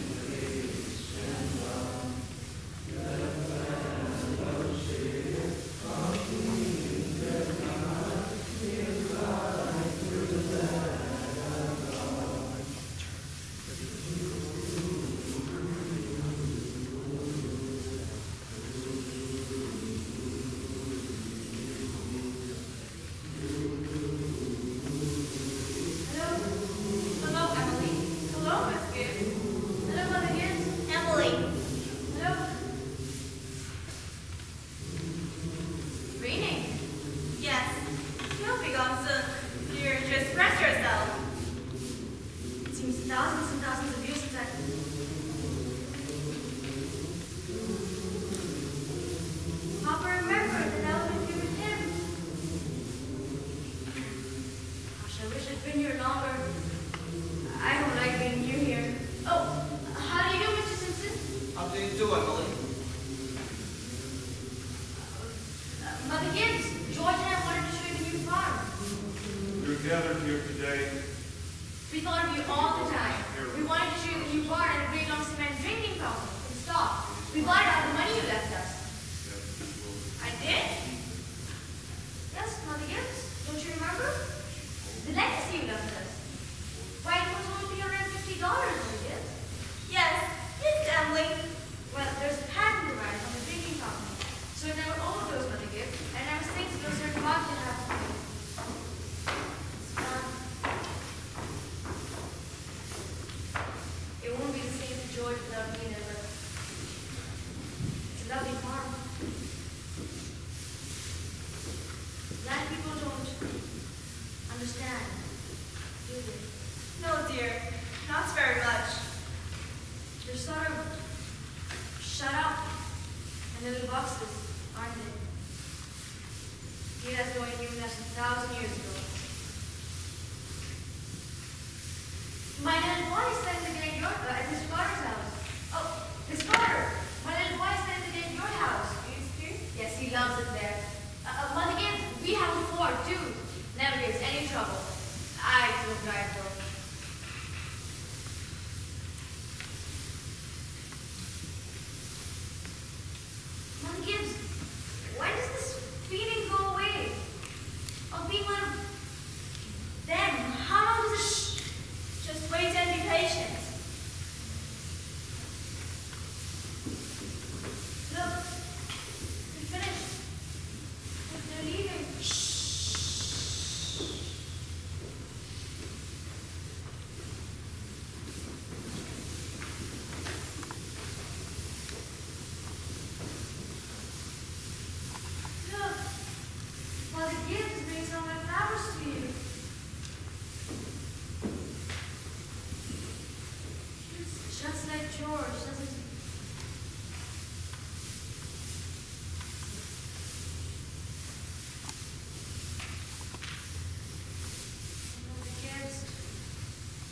just like George, doesn't he?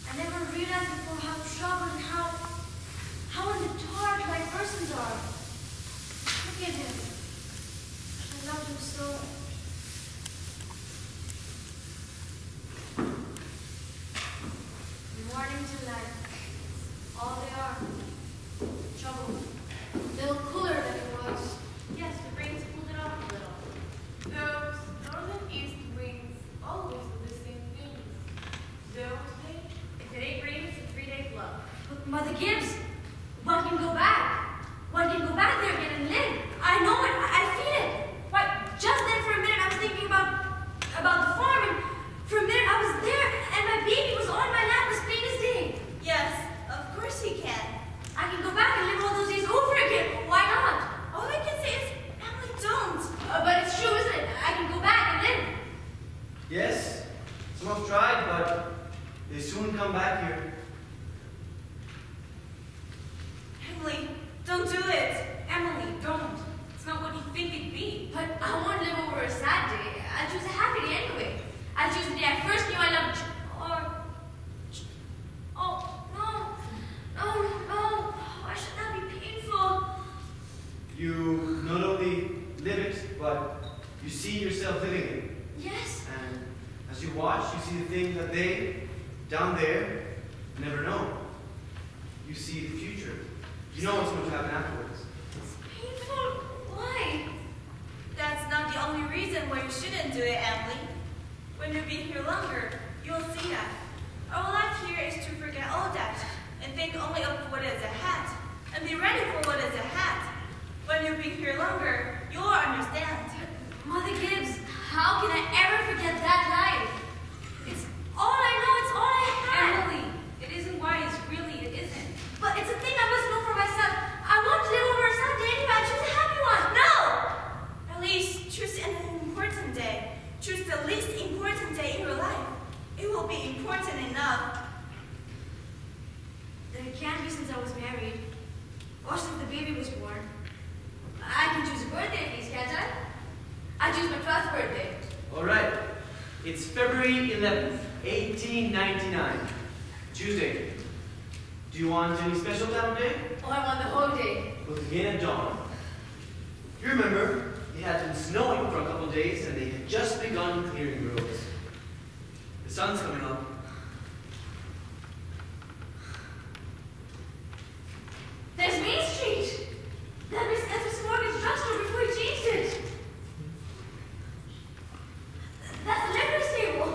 I never realized before how troubled and how in the dark like persons are. Look at him. I love him so. From morning to night, all they are. Trouble. A little cooler than it was. Yes, the rains cooled it off a little. Those north and east winds always do the same things. Don't they? If it ain't rain, it's a 3-day flood. But Mother Gibbs, one can go back. One can go back there again and live. I know it. I feel it. Why, just then for a minute I was thinking about the farm, and for a minute I was there, and my baby was on my lap as plain as day. Yes, of course he can. I can go back and live all those days over again. Why not? All I can say is, Emily, don't. But it's true, isn't it? I can go back and live. Yes, some have tried, but they soon come back here. Emily, don't do it. Emily, don't. It's not what you think it'd be. But I won't live over a sad day. I'll choose a happy day anyway. I'll choose the day I first knew I loved oh, no. Why should that be painful? You not only live it, but you see yourself living it. Yes. And as you watch, you see the things that they, down there, never know. You see the future. You know what's going to happen afterwards. It's painful. Why? That's not the only reason why you shouldn't do it, Emily. When you've been here longer, you'll see that. Our life here is to forget all that and think only of what is ahead and be ready for what is ahead. When you've been here longer, you'll understand. Mother Gibbs, how can I ever forget that life? It's all I know, it's all I have. Emily, it isn't wise, really, it isn't. But it's a thing I must know for myself. I want to live over a sad day anyway. I choose a happy one. No! At least choose an important day. Choose the least important day in your life. It will be important enough. Then it can't be since I was married. Or since the baby was born. I can choose a birthday at least, can't I? I choose my 12th birthday. All right. It's February 11th, 1899. Tuesday. Do you want any special that day? Oh, I want the whole day. We'll begin at dawn. You remember, it had been snowing for a couple of days and they had just begun clearing roads. The sun's coming up. There's Main Street. That was Mr. Morgan's drugstore before he changed it. That's the livery stable.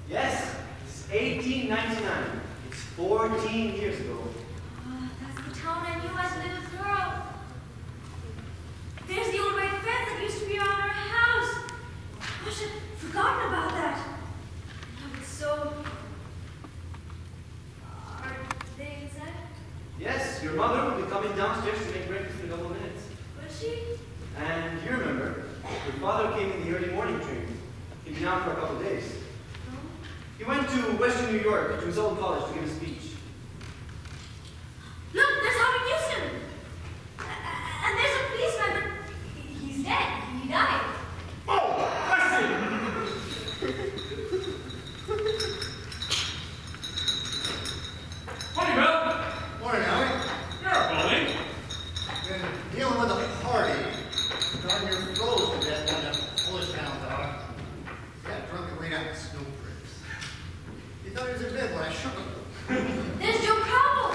Yes, it's 1899. It's 14 years ago. That's the town I knew as a little girl. There's the old white fence that used to be around our house. Gosh, I'd forgotten about that. Now it's so... Are they inside? Yes, your mother will be coming downstairs to make breakfast in a couple of minutes. Was she? And you remember, your father came in the early morning train. He'd been out for a couple of days. No. He went to Western New York to his old college to give a speech. Look, there's Howard Houston. And there's a policeman, but he's dead. He died. Oh, I see. Morning, Bill. Morning, Howie. You're a bully. Been dealing with a party. Darn near froze to death down that Polish town, dog. Yeah, drunkenly out snow bricks. He thought he was in bed when I shook him. There's Joe Cowell.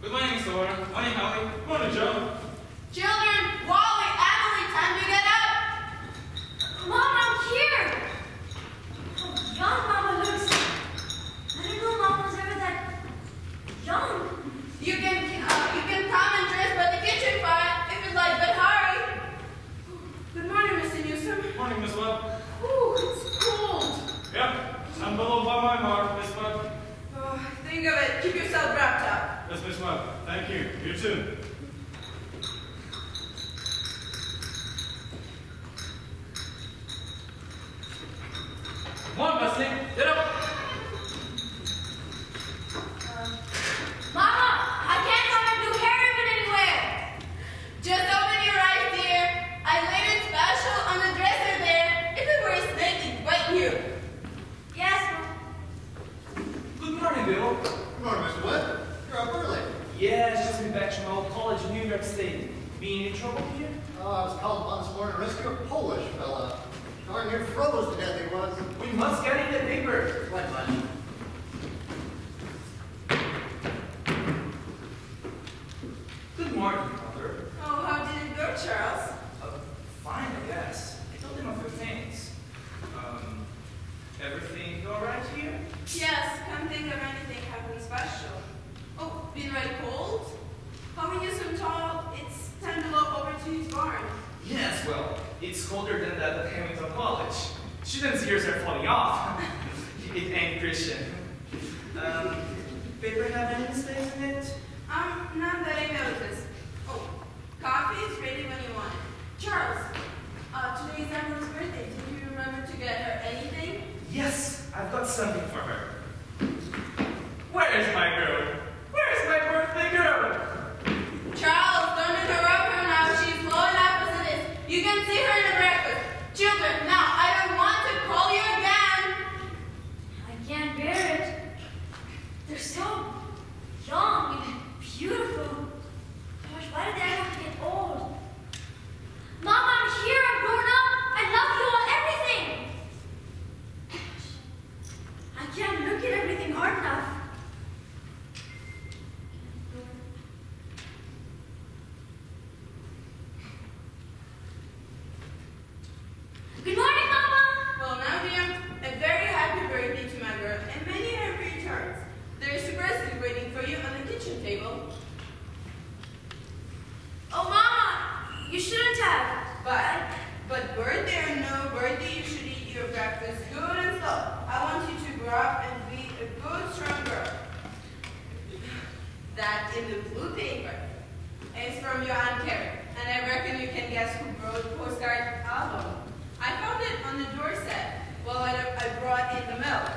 Good morning, Sora. Morning, Howie. Morning, Joe. Children, Wally, Emily, time to get up. Mom, I'm here. Oh, young Mama looks. I didn't know Mama was ever that young. You can come and dress by the kitchen fire if you'd like, but hurry. Good morning, Mr. Newsom. Morning, Miss Webb. Ooh, it's cold. Yep, I'm below by my mark, Miss Webb. Oh, think of it. Keep yourself wrapped up. Yes, Miss Webb. Thank you. You too. Come on, Wesley, get up. Mama, I can't find a blue hair ribbon anywhere. Just open your eyes, dear. I laid it special on the dresser there. If it were a snake, it'd bite you. Yes, Good morning, Bill. Good morning, Mr. Webb. You're up early. Yeah, it's just been back from my old college in New York State. Being in trouble here? I was called upon this morning to rescue a Polish fella. Darn near froze to death he was. We must get in the paper. What, buddy? Good morning, Mother. Oh, how did it go, Charles? Fine, I guess. I told him a few things. Everything all right here? Yes, can't think of anything happened special. Oh, been very cold? Coming you some tall, it's time to look over to his barn. Yes, well, it's colder than that at Hamilton College. Students' ears are falling off. It ain't Christian. Paper have any mistakes in it? Not that I noticed. Oh, coffee is ready when you want it. Charles, today is Emily's birthday. Did you remember to get her anything? Yes, I've got something for her. Where's my girl? Where's my birthday girl? Charles, don't interrupt her now. She's low enough as it is. You can see her in the breakfast. Children, now, I don't want to call you again. I can't bear it. They're so young and beautiful. Gosh, why did they have to get old? Mom, I'm here. I'm grown up. I love you all, everything. I can't look at everything hard enough. Good morning, Mama. Well, now, dear, a very happy birthday to my girl and many happy returns. There is a present waiting for you on the kitchen table. Oh, Mama, you shouldn't have. But birthday or no birthday, you should eat your breakfast good and slow. I want you to grow up and be a good, strong girl. That in the blue paper is from your Aunt Carrie, and I reckon you can guess who wrote the postcard album. I found it on the doorstep while I brought in the milk.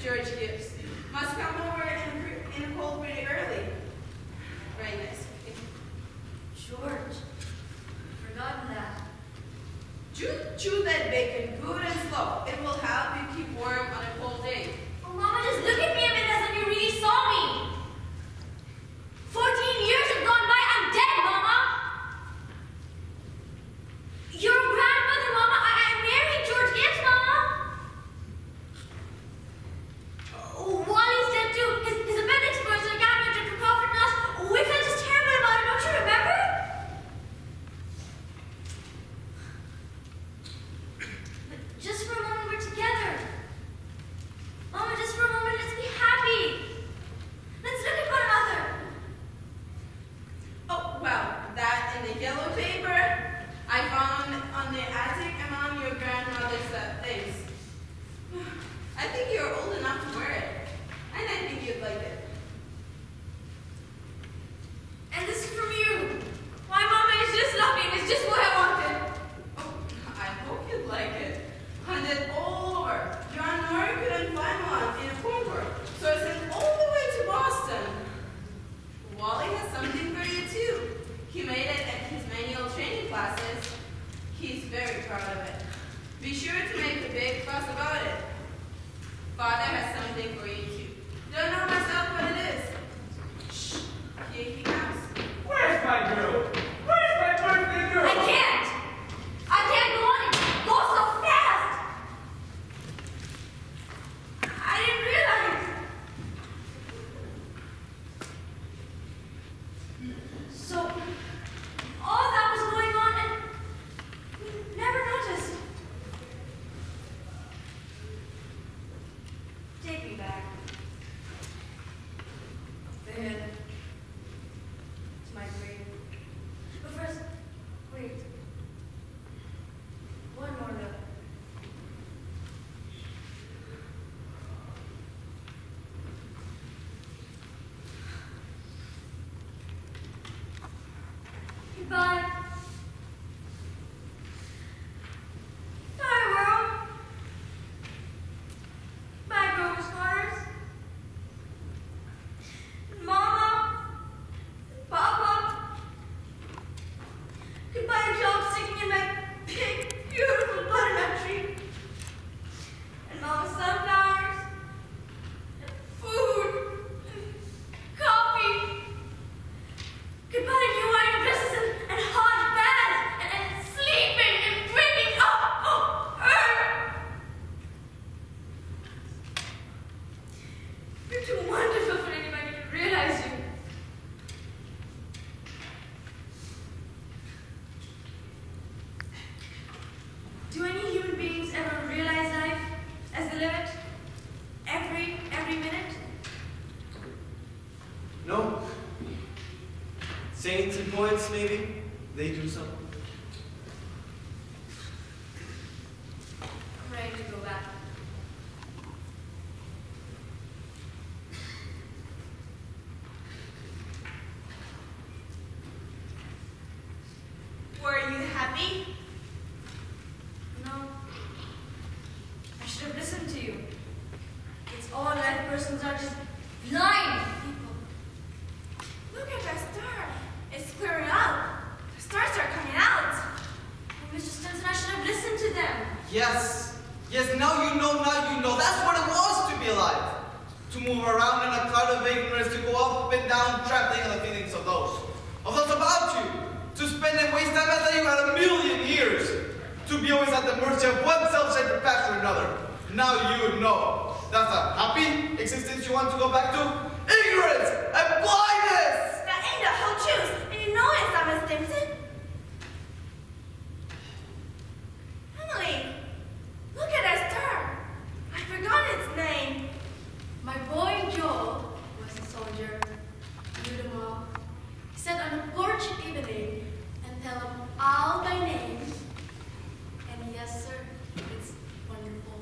George Gibbs must come over in the cold pretty early. Very nice. George, forgotten that. Chew that bacon good and slow. It will help you keep warm on a cold day. Oh, Mama, just look at me a minute as if you really saw me. 14 years have gone by. I'm dead, Mama. Your grandmother, Mama. I married George Gibbs, Mama. Wally's dead too. His appendix burst and I got him into Crawford Nurse. We felt just terrible about it. Don't you remember? But just for a moment, we're together. Mama, just for a moment, let's be happy. Let's look at one another. Oh, well, that in the yellow paper I found on the attic among your grandmother's things. I think you're old enough to wear it, and I think you'd like it. And this is from you. Why, Mama, it's just lovely. It's just what I wanted. Oh, I hope you'd like it. Hunted all over. John Murray couldn't find one in a Concord, so I sent all the way to Boston. Wally has something for you too. He made it at his manual training classes. He's very proud of it. Be sure to make a big fuss about it. Father has something for you too. Don't know myself what it is. Shh. Here he comes. Where's my girl? Where's my birthday girl? I can't go on and go so fast. I didn't realize. So, all that was going on and we never noticed. Take me back. poets, maybe? They do something. I'm ready to go back. Were you happy? No. I should have listened to you. It's all life persons are just blind people. Look at that star. It's clearing out. The stars are coming out. Oh, Mr. Stinson, I should have listened to them. Yes. Yes, now you know, That's what it was to be alive. To move around in a cloud of ignorance, to go up and down, trampling on the feelings of those about you. To spend and waste time as though you had a million years. To be always at the mercy of one self-centered past or another. Now you know. That's a happy existence you want to go back to? Ignorance and blindness! That ain't the whole truth. And you know it, Thomas Stimson. Emily, look at that star. I forgot its name. My boy Joel was a soldier. Knew them all. He sat on the porch evening and tell them all by name. And yes, sir, it's wonderful.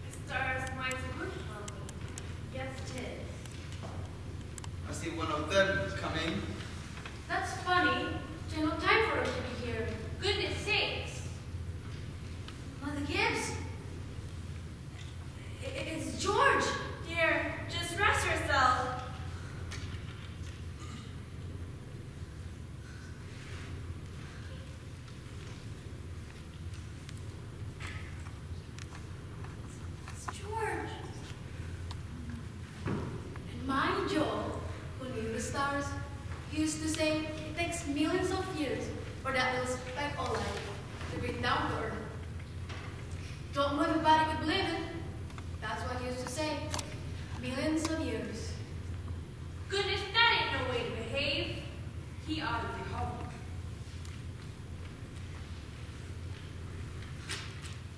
The star is mighty beautiful. Yes, it is. I see one of them coming. That's funny. There's no time for us to be here. Goodness sakes. Mother Gibbs. It's George. Dear, just rest yourself. It's George. And my Joel, who knew the stars, used to say it takes millions of years for that little speck of light to bring down to earth. Don't know if everybody could believe it. That's what he used to say. Millions of years. Goodness, that ain't no way to behave. He ought to be home.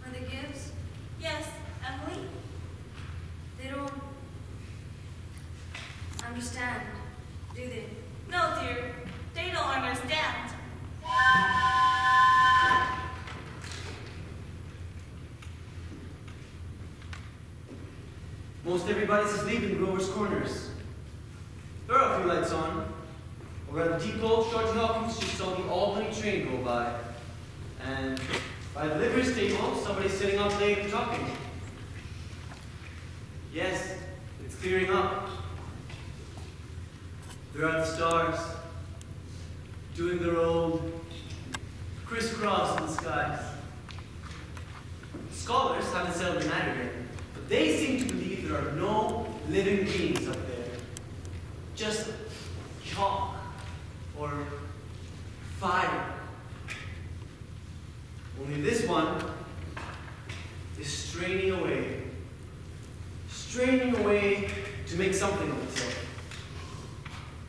Mother Gibbs, Yes, Emily? they don't understand, do they? No, dear. They don't understand. Most everybody's asleep in Grover's Corners. There are a few lights on. Over at the depot, Shorty Hawkins just saw the Albany train go by. And by the livery stable, somebody's sitting up late talking. Yes, it's clearing up. There are the stars, doing their old crisscross in the skies. Scholars haven't settled the matter yet, but they seem to believe there are no living beings up there. Just chalk or fire. Only this one is straining away to make something of itself.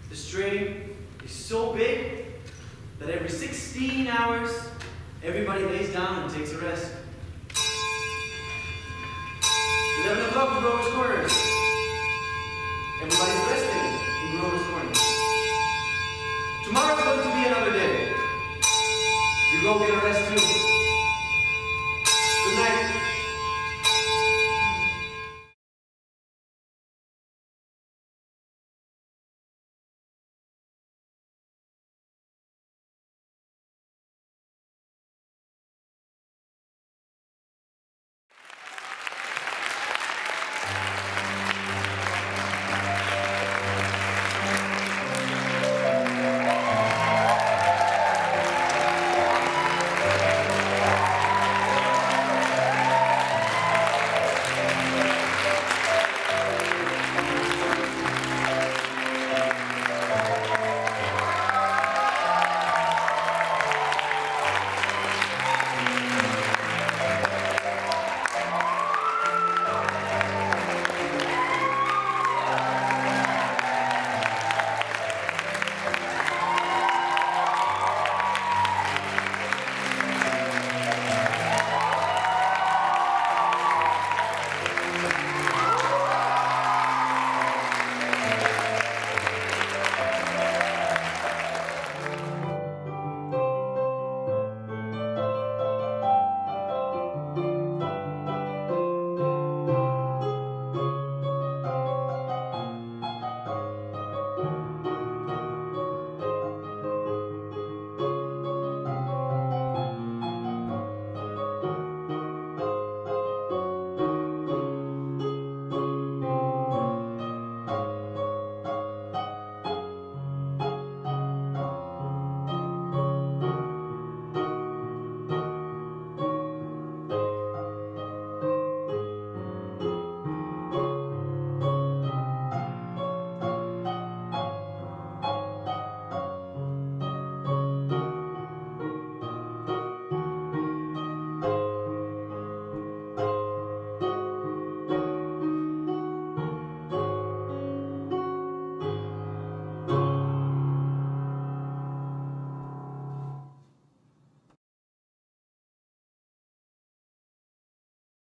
The strain is so big that every 16 hours, everybody lays down and takes a rest. 11 o'clock in Grover's Corners. Everybody's resting in Grover's Corners. Tomorrow's going to be another day. You go get a rest too.